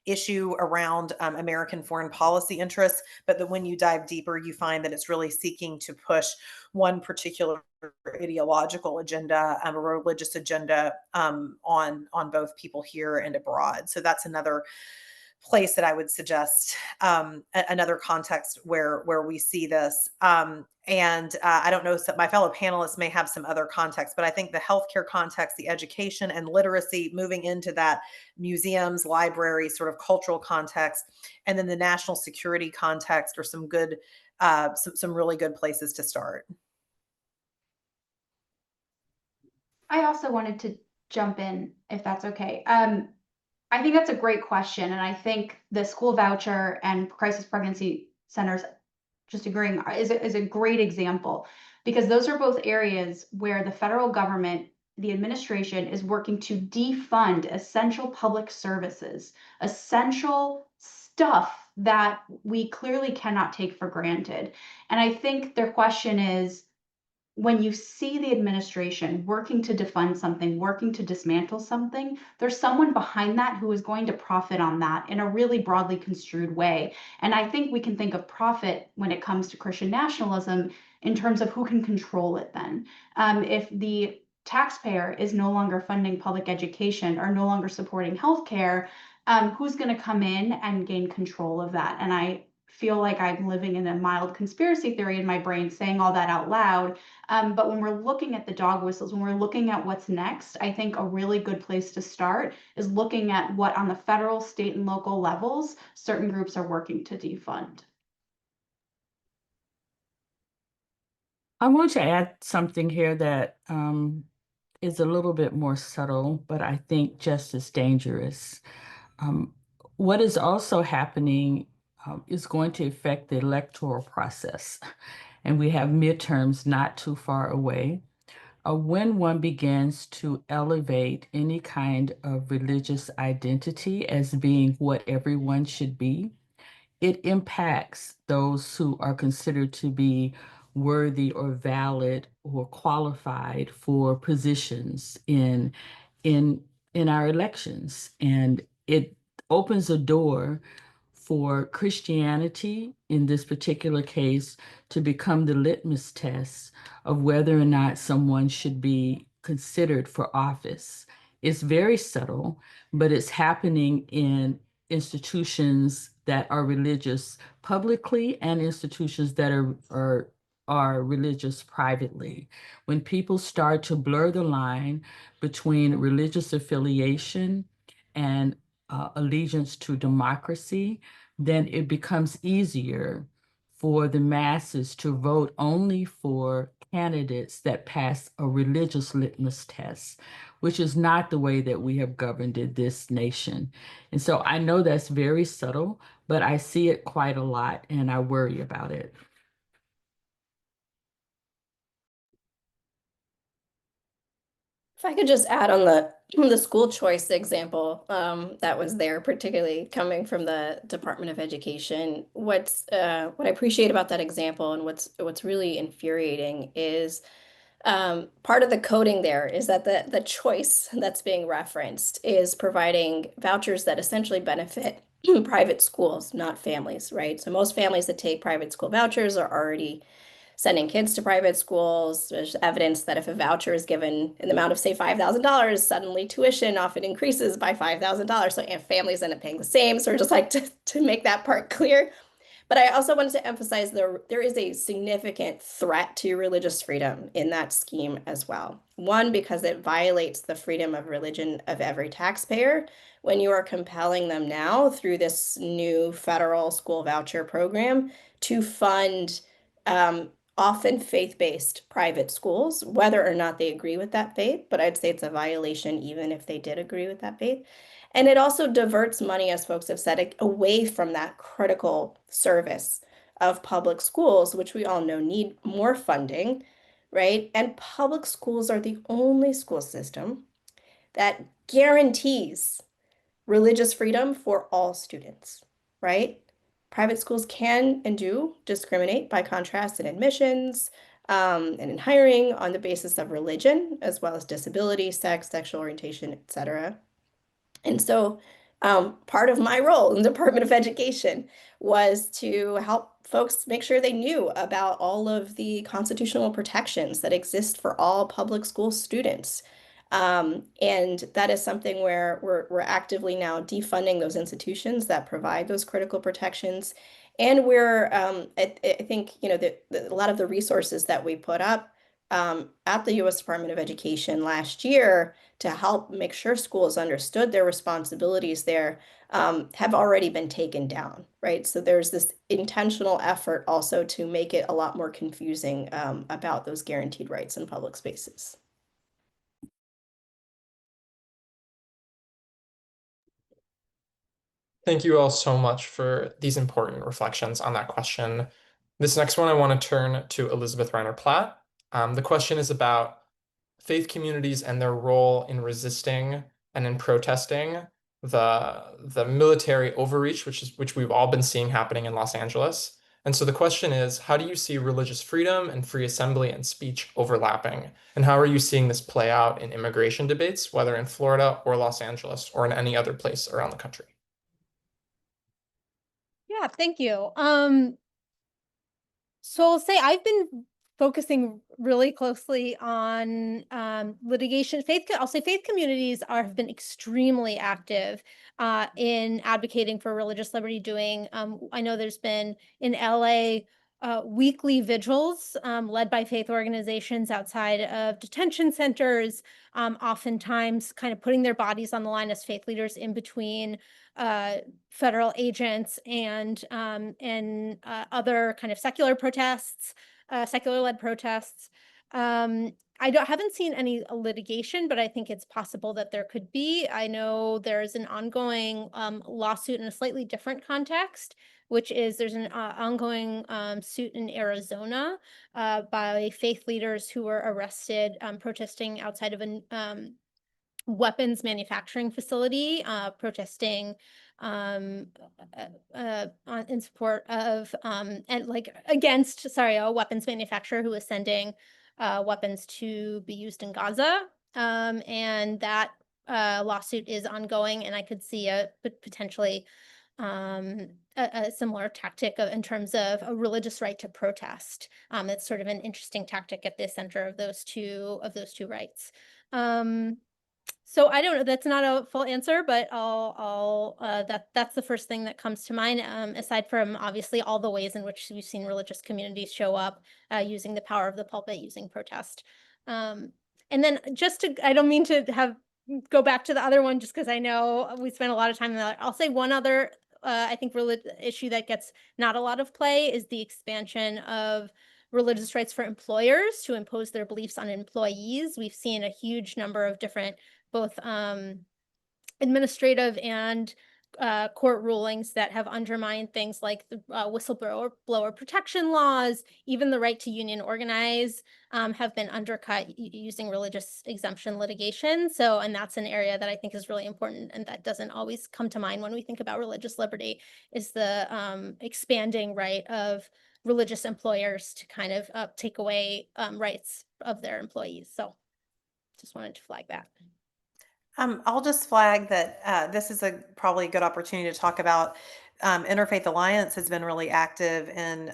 issue around American foreign policy interests, but that when you dive deeper, you find that it's really seeking to push one particular ideological agenda, a religious agenda on both people here and abroad. So that's another place that I would suggest another context where we see this. And I don't know, my fellow panelists may have some other context, but I think the healthcare context, the education and literacy, moving into that museums, libraries, sort of cultural context, and then the national security context are some good, some really good places to start. I also wanted to jump in, if that's okay. I think that's a great question. And I think the school voucher and crisis pregnancy centers, just agreeing, is a great example, because those are both areas where the federal government, the administration, is working to defund essential public services, essential stuff that we clearly cannot take for granted. And I think their question is, when you see the administration working to defund something, working to dismantle something, there's someone behind that who is going to profit on that in a really broadly construed way. And I think we can think of profit when it comes to Christian nationalism in terms of who can control it then. If the taxpayer is no longer funding public education or no longer supporting healthcare, who's going to come in and gain control of that? And I feel like I'm living in a mild conspiracy theory in my brain saying all that out loud. But when we're looking at the dog whistles, when we're looking at what's next, I think a really good place to start is looking at what on the federal, state, and local levels certain groups are working to defund. I want to add something here that is a little bit more subtle, but I think just as dangerous. What is also happening is going to affect the electoral process. And we have midterms not too far away. When one begins to elevate any kind of religious identity as being what everyone should be, it impacts those who are considered to be worthy or valid or qualified for positions in our elections. And it opens a door for Christianity, in this particular case, to become the litmus test of whether or not someone should be considered for office. It's very subtle, but it's happening in institutions that are religious publicly and institutions that are religious privately. When people start to blur the line between religious affiliation and allegiance to democracy, then it becomes easier for the masses to vote only for candidates that pass a religious litmus test, which is not the way that we have governed this nation. And so I know that's very subtle, but I see it quite a lot and I worry about it. If I could just add on the school choice example that was there, particularly coming from the Department of Education, what I appreciate about that example and what's really infuriating is part of the coding there is that the choice that's being referenced is providing vouchers that essentially benefit private schools, not families, right? So most families that take private school vouchers are already sending kids to private schools. There's evidence that if a voucher is given in the amount of, say, $5,000, suddenly tuition often increases by $5,000. So if families end up paying the same. So we're just like to make that part clear. But I also wanted to emphasize there is a significant threat to religious freedom in that scheme as well. One, because it violates the freedom of religion of every taxpayer when you are compelling them now through this new federal school voucher program to fund often faith-based private schools, whether or not they agree with that faith. But I'd say it's a violation even if they did agree with that faith. And it also diverts money, as folks have said, away from that critical service of public schools, which we all know need more funding, right? And public schools are the only school system that guarantees religious freedom for all students, right? Private schools can and do discriminate, by contrast, in admissions and in hiring on the basis of religion, as well as disability, sex, sexual orientation, etc. And so part of my role in the Department of Education was to help folks make sure they knew about all of the constitutional protections that exist for all public school students. And that is something where we're actively now defunding those institutions that provide those critical protections. And I think, a lot of the resources that we put up at the U.S. Department of Education last year to help make sure schools understood their responsibilities there have already been taken down, right? So there's this intentional effort also to make it a lot more confusing about those guaranteed rights in public spaces. Thank you all so much for these important reflections on that question. This next one, I want to turn to Elizabeth Reiner Platt. The question is about faith communities and their role in resisting and in protesting the military overreach, which we've all been seeing happening in Los Angeles. And so the question is, how do you see religious freedom and free assembly and speech overlapping? And how are you seeing this play out in immigration debates, whether in Florida or Los Angeles or in any other place around the country? Yeah, thank you. So I'll say I've been focusing really closely on litigation. I'll say faith communities have been extremely active in advocating for religious liberty. I know there's been in LA weekly vigils led by faith organizations outside of detention centers, oftentimes kind of putting their bodies on the line as faith leaders in between federal agents and other kind of secular protests, secular-led protests. Haven't seen any litigation, but I think it's possible that there could be. I know there's an ongoing lawsuit in a slightly different context, which is there's an ongoing suit in Arizona by faith leaders who were arrested protesting outside of a weapons manufacturing facility, protesting in support of and like against, a weapons manufacturer who was sending weapons to be used in Gaza. And that lawsuit is ongoing, and I could see potentially a similar tactic in terms of a religious right to protest. It's sort of an interesting tactic at the center of those two rights. So I don't know, that's not a full answer, but that's the first thing that comes to mind, aside from obviously all the ways in which we've seen religious communities show up using the power of the pulpit, using protest. And then I don't mean to go back to the other one just because I know we spent a lot of time on that. I'll say one other, I think, issue that gets not a lot of play is the expansion of religious rights for employers to impose their beliefs on employees. We've seen a huge number of different both administrative and court rulings that have undermined things like the whistleblower protection laws, even the right to union organize, have been undercut using religious exemption litigation. And that's an area that I think is really important and that doesn't always come to mind when we think about religious liberty, is the expanding right of religious employers to kind of take away rights of their employees. So just wanted to flag that. I'll just flag that this is probably a good opportunity to talk about Interfaith Alliance has been really active in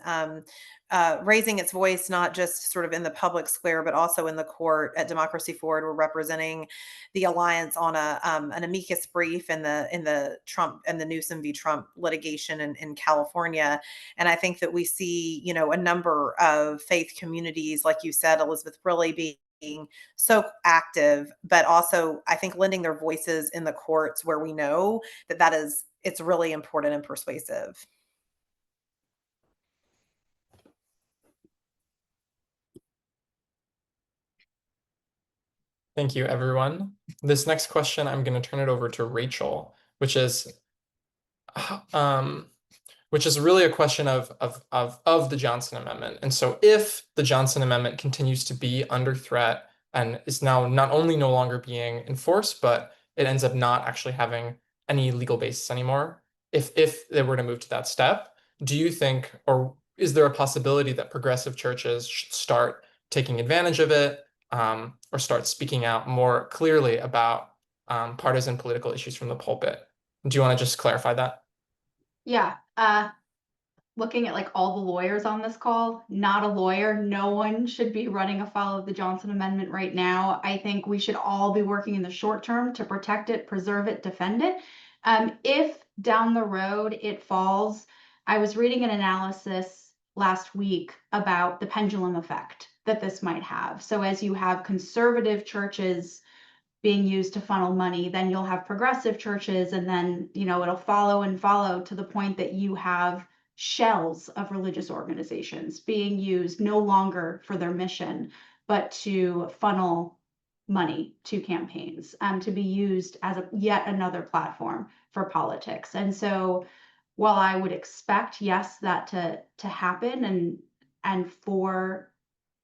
raising its voice, not just sort of in the public square, but also in the court. At Democracy Forward, we're representing the alliance on an amicus brief in the Trump and the Newsom v. Trump litigation in California. And I think that we see, a number of faith communities, like you said, Elizabeth, really being so active, but also I think lending their voices in the courts where we know it's really important and persuasive. Thank you, everyone. This next question, I'm going to turn it over to Rachel, which is really a question of the Johnson Amendment. And so if the Johnson Amendment continues to be under threat and is now not only no longer being enforced, but it ends up not actually having any legal basis anymore, if they were to move to that step, do you think, or is there a possibility that progressive churches should start taking advantage of it, or start speaking out more clearly about partisan political issues from the pulpit? Do you want to just clarify that? Yeah. Looking at like all the lawyers on this call, not a lawyer. No one should be running afoul of the Johnson Amendment right now. I think we should all be working in the short term to protect it, preserve it, defend it. If down the road it falls, I was reading an analysis last week about the pendulum effect that this might have. So as you have conservative churches being used to funnel money, then you'll have progressive churches, and then, it'll follow and follow to the point that you have shells of religious organizations being used no longer for their mission, but to funnel money to campaigns, to be used as yet another platform for politics. And so while I would expect, yes, that to happen, and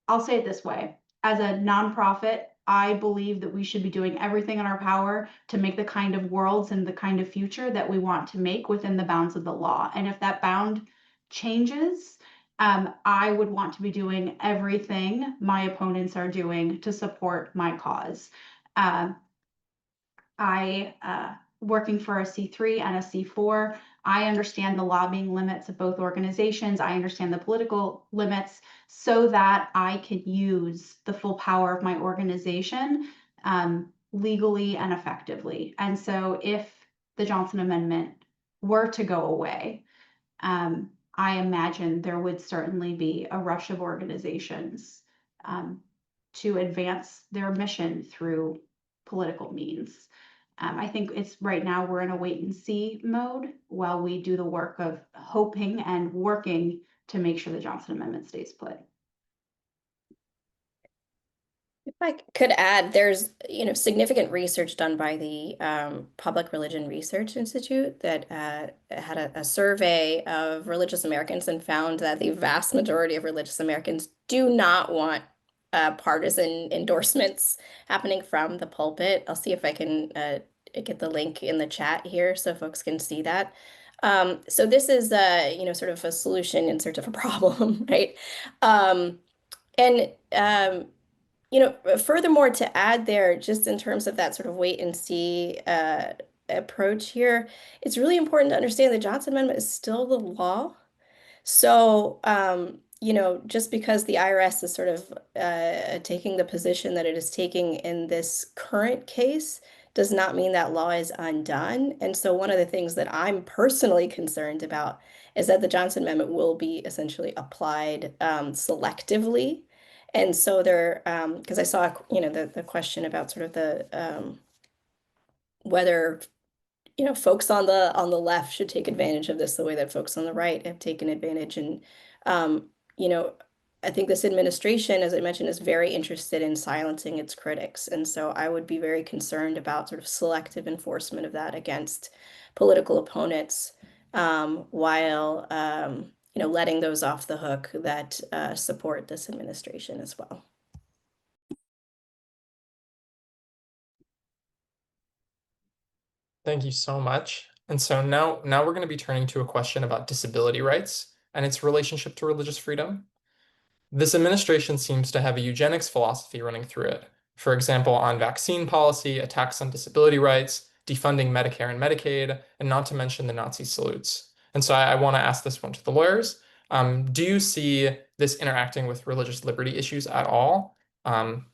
I'll say it this way, as a nonprofit, I believe that we should be doing everything in our power to make the kind of worlds and the kind of future that we want to make within the bounds of the law. And if that bound changes, I would want to be doing everything my opponents are doing to support my cause. Working for a C3 and a C4, I understand the lobbying limits of both organizations. I understand the political limits so that I can use the full power of my organization legally and effectively. And so if the Johnson Amendment were to go away, I imagine there would certainly be a rush of organizations to advance their mission through political means. I think it's right now we're in a wait and see mode while we do the work of hoping and working to make sure the Johnson Amendment stays put. If I could add, there's significant research done by the Public Religion Research Institute that had a survey of religious Americans and found that the vast majority of religious Americans do not want partisan endorsements happening from the pulpit. I'll see if I can get the link in the chat here so folks can see that. So this is sort of a solution in search of a problem, right? Furthermore, to add there, just in terms of that sort of wait and see approach here, it's really important to understand the Johnson Amendment is still the law. So, just because the IRS is sort of taking the position that it is taking in this current case does not mean that law is undone. And so one of the things that I'm personally concerned about is that the Johnson Amendment will be essentially applied selectively. And so there, because I saw, the question about sort of the whether folks on the left should take advantage of this the way that folks on the right have taken advantage. And I think this administration, as I mentioned, is very interested in silencing its critics. And so I would be very concerned about sort of selective enforcement of that against political opponents, while letting those off the hook that support this administration as well. Thank you so much. And so now we're going to be turning to a question about disability rights and its relationship to religious freedom. This administration seems to have a eugenics philosophy running through it. For example, on vaccine policy, attacks on disability rights, defunding Medicare and Medicaid, and not to mention the Nazi salutes. And so I want to ask this one to the lawyers. Do you see this interacting with religious liberty issues at all?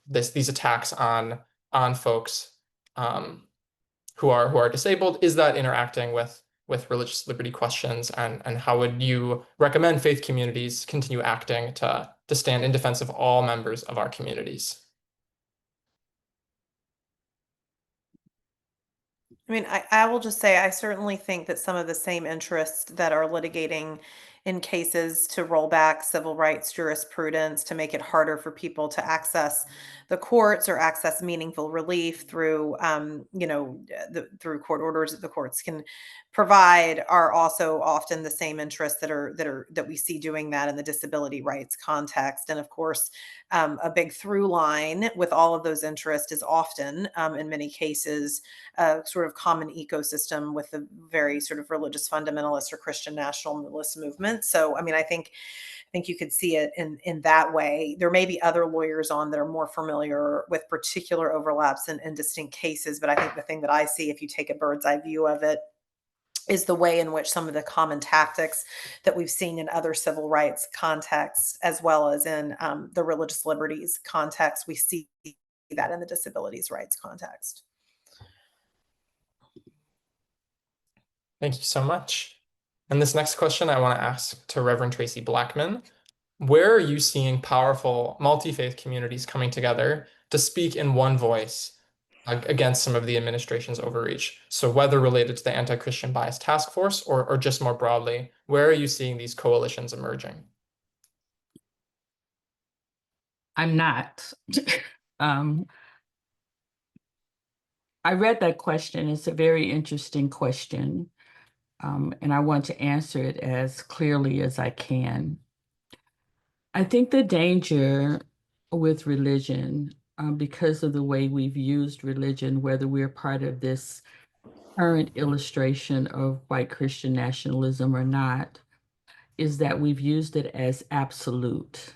These attacks on folks who are disabled, is that interacting with religious liberty questions, and how would you recommend faith communities continue acting to stand in defense of all members of our communities? I mean, I will just say I certainly think that some of the same interests that are litigating in cases to roll back civil rights jurisprudence to make it harder for people to access the courts or access meaningful relief through, through court orders that the courts can provide are also often the same interests that we see doing that in the disability rights context. And of course, a big through line with all of those interests is often, in many cases, a sort of common ecosystem with the very sort of religious fundamentalist or Christian nationalist movement. So, I mean, I think you could see it in that way. There may be other lawyers on that are more familiar with particular overlaps in distinct cases, but I think the thing that I see, if you take a bird's eye view of it, is the way in which some of the common tactics that we've seen in other civil rights contexts, as well as in the religious liberties context, we see that in the disabilities rights context. Thank you so much. And this next question I want to ask to Reverend Tracy Blackman. Where are you seeing powerful multi-faith communities coming together to speak in one voice against some of the administration's overreach? So whether related to the Anti-Christian Bias Task Force or just more broadly, where are you seeing these coalitions emerging? I'm not. I read that question. It's a very interesting question. And I want to answer it as clearly as I can. I think the danger with religion, because of the way we've used religion, whether we're part of this current illustration of white Christian nationalism or not, is that we've used it as absolute.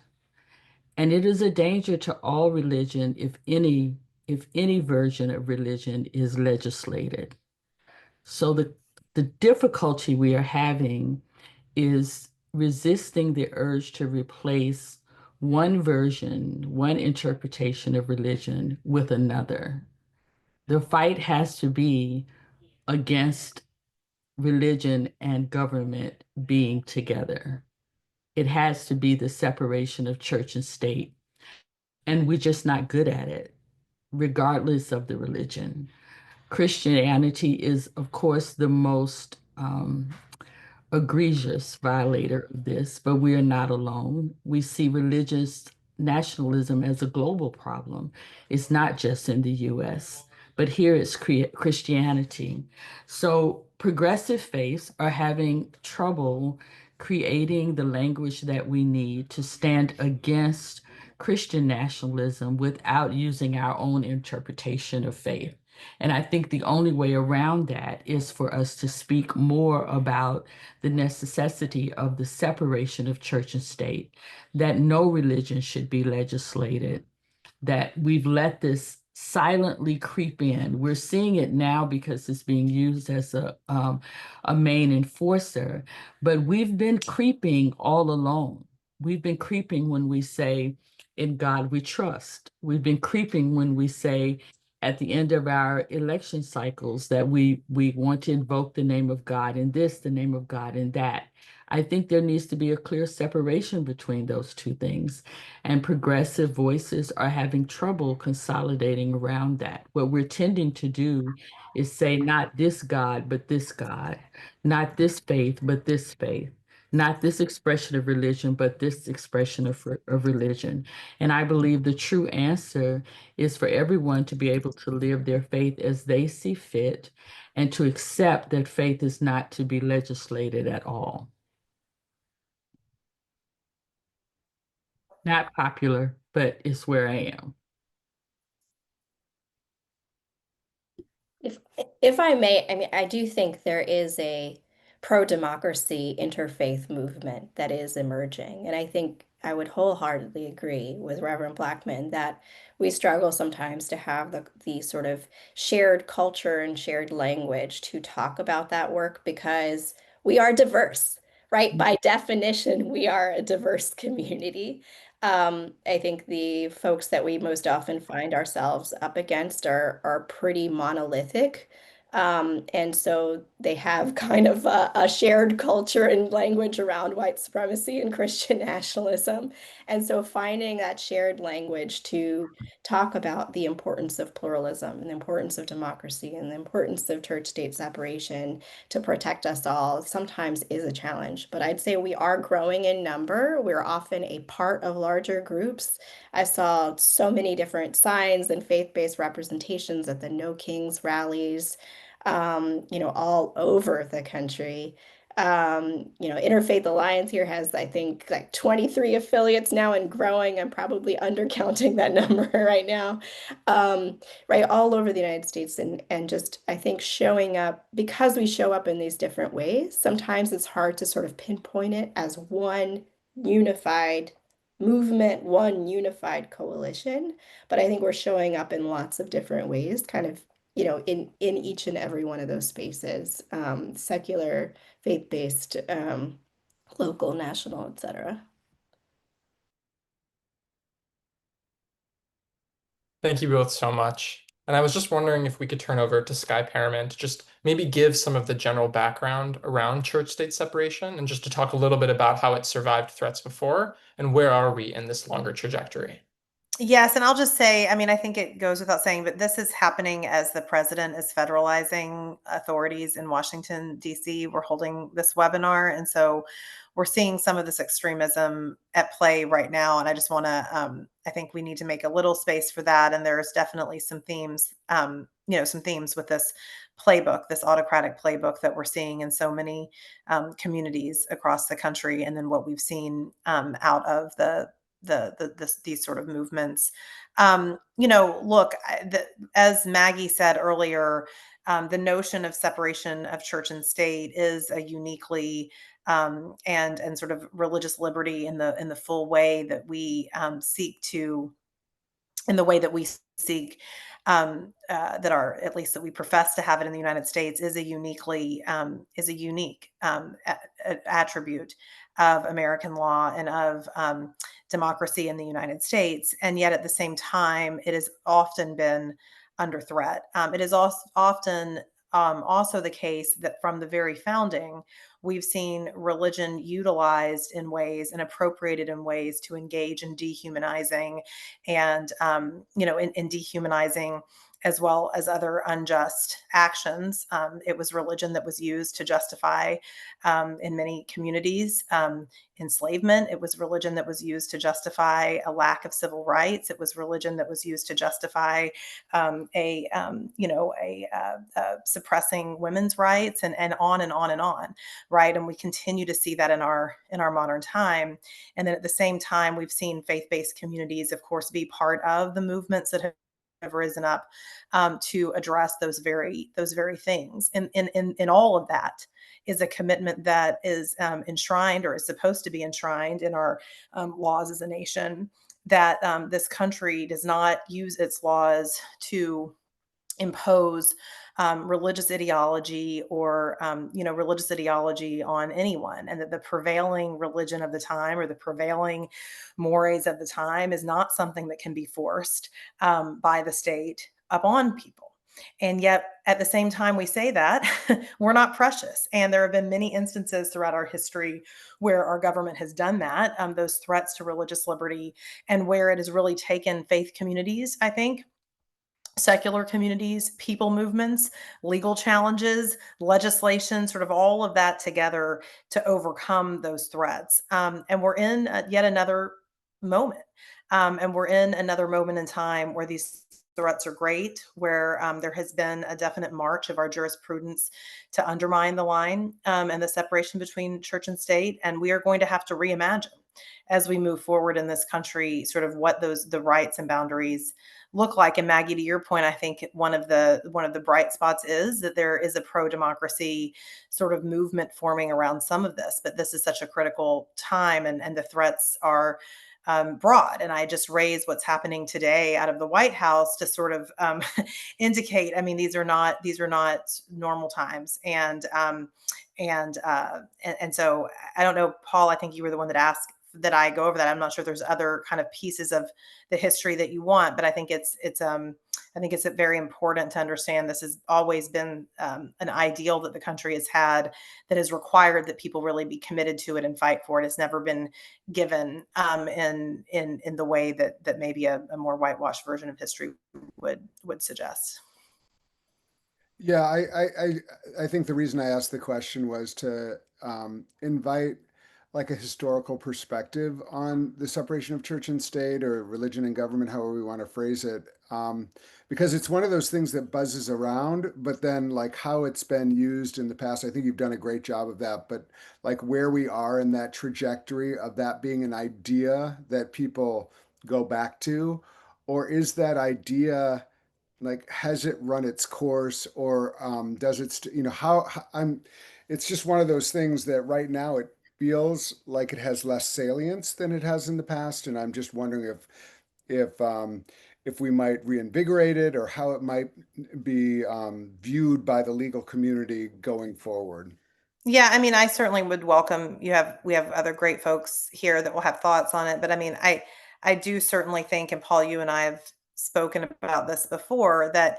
And it is a danger to all religion if any version of religion is legislated. So the difficulty we are having is resisting the urge to replace one version, one interpretation of religion with another. The fight has to be against religion and government being together. It has to be the separation of church and state. And we're just not good at it, regardless of the religion. Christianity is, of course, the most egregious violator of this, but we are not alone. We see religious nationalism as a global problem. It's not just in the US, but here it's Christianity. So progressive faiths are having trouble creating the language that we need to stand against Christian nationalism without using our own interpretation of faith. And I think the only way around that is for us to speak more about the necessity of the separation of church and state, that no religion should be legislated, that we've let this silently creep in. We're seeing it now because it's being used as a main enforcer, but we've been creeping all along. We've been creeping when we say, in God we trust. We've been creeping when we say, at the end of our election cycles, that we want to invoke the name of God in this, the name of God in that. I think there needs to be a clear separation between those two things. And progressive voices are having trouble consolidating around that. What we're tending to do is say, not this God, but this God, not this faith, but this faith, not this expression of religion, but this expression of religion. And I believe the true answer is for everyone to be able to live their faith as they see fit and to accept that faith is not to be legislated at all. Not popular, but it's where I am. If I may, I mean, I do think there is a pro-democracy interfaith movement that is emerging. And I think I would wholeheartedly agree with Reverend Blackman that we struggle sometimes to have the sort of shared culture and shared language to talk about that work because we are diverse, right? By definition, we are a diverse community. I think the folks that we most often find ourselves up against are pretty monolithic. And so they have kind of a shared culture and language around white supremacy and Christian nationalism. And so finding that shared language to talk about the importance of pluralism and the importance of democracy and the importance of church-state separation to protect us all sometimes is a challenge. But I'd say we are growing in number. We're often a part of larger groups. I saw so many different signs and faith-based representations at the No Kings rallies, all over the country. Interfaith Alliance here has, I think, like 23 affiliates now and growing. I'm probably undercounting that number right now. Right, all over the United States, and just, I think, showing up, because we show up in these different ways, sometimes it's hard to sort of pinpoint it as one unified movement, one unified coalition. But I think we're showing up in lots of different ways, kind of, in each and every one of those spaces, secular, faith-based, local, national, etc. Thank you both so much. And I was just wondering if we could turn over to Sky Perriman to just maybe give some of the general background around church-state separation and just to talk a little bit about how it survived threats before and where are we in this longer trajectory. Yes, and I'll just say, I mean, I think it goes without saying, but this is happening as the president is federalizing authorities in Washington, D.C. We're holding this webinar, and so we're seeing some of this extremism at play right now. And I just want to, I think we need to make a little space for that. And there's definitely some themes, some themes with this playbook, this autocratic playbook that we're seeing in so many communities across the country, and then what we've seen out of these sort of movements. Look, as Maggie said earlier, the notion of separation of church and state is a uniquely and sort of religious liberty in the full way that we seek to, in the way that we seek, that are, at least that we profess to have it in the United States, is a unique attribute of American law and of democracy in the United States. And yet at the same time, it has often been under threat. It is often also the case that from the very founding, we've seen religion utilized in ways and appropriated in ways to engage in dehumanizing and, in dehumanizing as well as other unjust actions. It was religion that was used to justify, in many communities, enslavement. It was religion that was used to justify a lack of civil rights. It was religion that was used to justify suppressing women's rights, and on and on and on, right? And we continue to see that in our modern time. And then at the same time, we've seen faith-based communities, of course, be part of the movements that have risen up to address those very things. And in all of that is a commitment that is enshrined, or is supposed to be enshrined in our laws as a nation, that this country does not use its laws to impose religious ideology or religious ideology on anyone, and that the prevailing religion of the time or the prevailing mores of the time is not something that can be forced by the state upon people. And yet at the same time we say that, we're not precious, and there have been many instances throughout our history where our government has done that, those threats to religious liberty, and where it has really taken faith communities, I think, secular communities, people movements, legal challenges, legislation, sort of all of that together to overcome those threats. And we're in yet another moment. And we're in another moment in time where these threats are great, where there has been a definite march of our jurisprudence to undermine the line and the separation between church and state. And we are going to have to reimagine as we move forward in this country, sort of what the rights and boundaries look like. And Maggie, to your point, I think one of the bright spots is that there is a pro-democracy sort of movement forming around some of this. But this is such a critical time, and the threats are broad. And I just raise what's happening today out of the White House to sort of indicate. I mean, these are not normal times, and so I don't know, Paul. I think you were the one that asked that I go over that. I'm not sure if there's other kind of pieces of the history that you want, but I think it's very important to understand this has always been an ideal that the country has had, that has required that people really be committed to it and fight for it. It's never been given in the way that maybe a more whitewashed version of history would suggest. Yeah, I think the reason I asked the question was to invite like a historical perspective on the separation of church and state, or religion and government, however we want to phrase it. Because it's one of those things that buzzes around, but then like how it's been used in the past, I think you've done a great job of that. But like where we are in that trajectory of that being an idea that people go back to, or is that idea like, has it run its course, or does it I'm it's just one of those things that right now it feels like it has less salience than it has in the past, and I'm just wondering if we might reinvigorate it, or how it might be viewed by the legal community going forward. Yeah, I mean, I certainly would welcome we have other great folks here that will have thoughts on it, but I mean, I do certainly think, and Paul, you and I have spoken about this before, that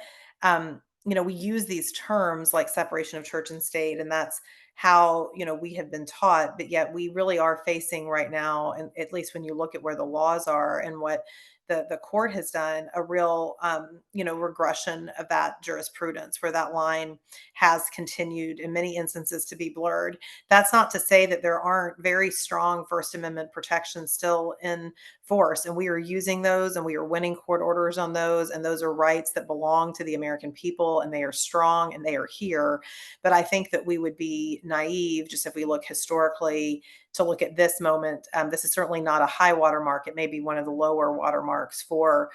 we use these terms like separation of church and state, and that's how we have been taught, but yet we really are facing right now, and at least when you look at where the laws are and what the court has done, a real regression of that jurisprudence, where that line has continued in many instances to be blurred. That's not to say that there aren't very strong First Amendment protections still in force, and we are using those, and we are winning court orders on those, and those are rights that belong to the American people, and they are strong and they are here. But I think that we would be naive, just if we look historically, to look at this moment. This is certainly not a high water mark. It may be one of the lower watermarks for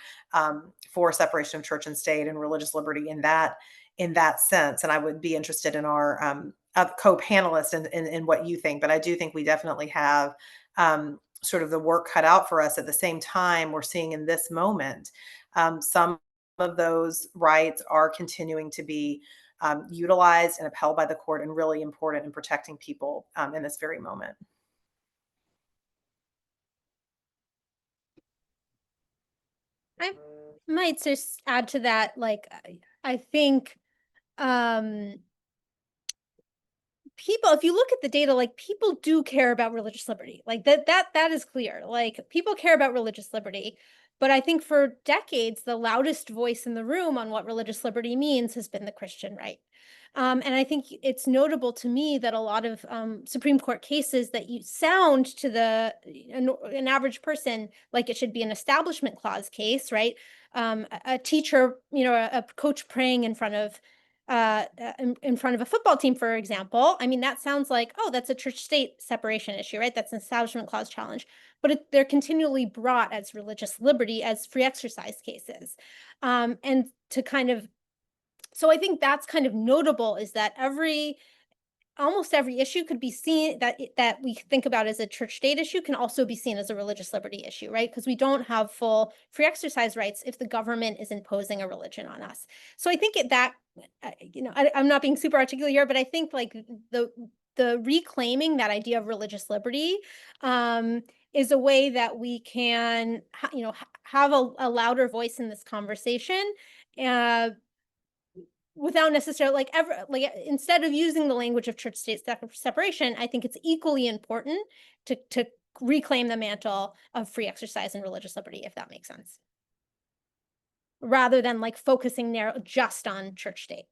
separation of church and state and religious liberty in that sense. And I would be interested in our co-panelists and what you think. But I do think we definitely have sort of the work cut out for us. At the same time, we're seeing in this moment some of those rights are continuing to be utilized and upheld by the court, and really important in protecting people in this very moment. I might just add to that, like, I think people, if you look at the data, like, people do care about religious liberty. Like, that is clear. Like, people care about religious liberty. But I think for decades, the loudest voice in the room on what religious liberty means has been the Christian right. And I think it's notable to me that a lot of Supreme Court cases that you sound to an average person like it should be an Establishment Clause case, right? A teacher, a coach praying in front of a football team, for example. I mean, that sounds like, oh, that's a church-state separation issue, right? That's an Establishment Clause challenge. But they're continually brought as religious liberty, as free exercise cases. And to kind of, so I think that's kind of notable, is that almost every issue could be seen, that we think about as a church state issue, can also be seen as a religious liberty issue, right? Because we don't have full free exercise rights if the government is imposing a religion on us. So I think I'm not being super articulate here, but I think like the reclaiming that idea of religious liberty is a way that we can have a louder voice in this conversation, without necessarily instead of using the language of church-state separation. I think it's equally important to reclaim the mantle of free exercise and religious liberty, if that makes sense, rather than like focusing just on church-state.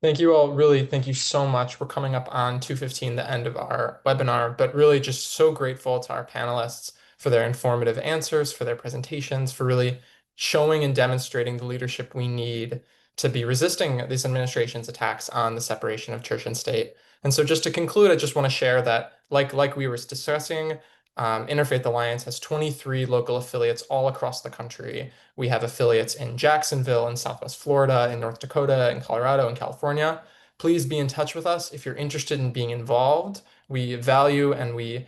Thank you all. Really, thank you so much. We're coming up on 2:15, the end of our webinar, but really just so grateful to our panelists for their informative answers, for their presentations, for really showing and demonstrating the leadership we need to be resisting this administration's attacks on the separation of church and state. And so just to conclude, I just want to share that, like we were discussing, Interfaith Alliance has 23 local affiliates all across the country. We have affiliates in Jacksonville, in Southwest Florida, in North Dakota, in Colorado, and California. Please be in touch with us if you're interested in being involved. we value and we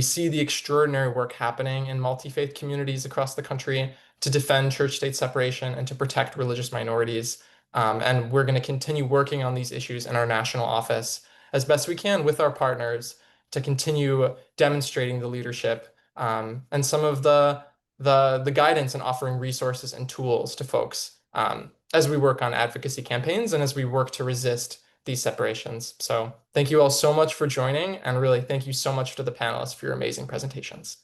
see the extraordinary work happening in multi-faith communities across the country to defend church-state separation and to protect religious minorities. And we're going to continue working on these issues in our national office as best we can with our partners to continue demonstrating the leadership and some of the guidance and offering resources and tools to folks as we work on advocacy campaigns and as we work to resist these separations. So thank you all so much for joining, and really thank you so much to the panelists for your amazing presentations.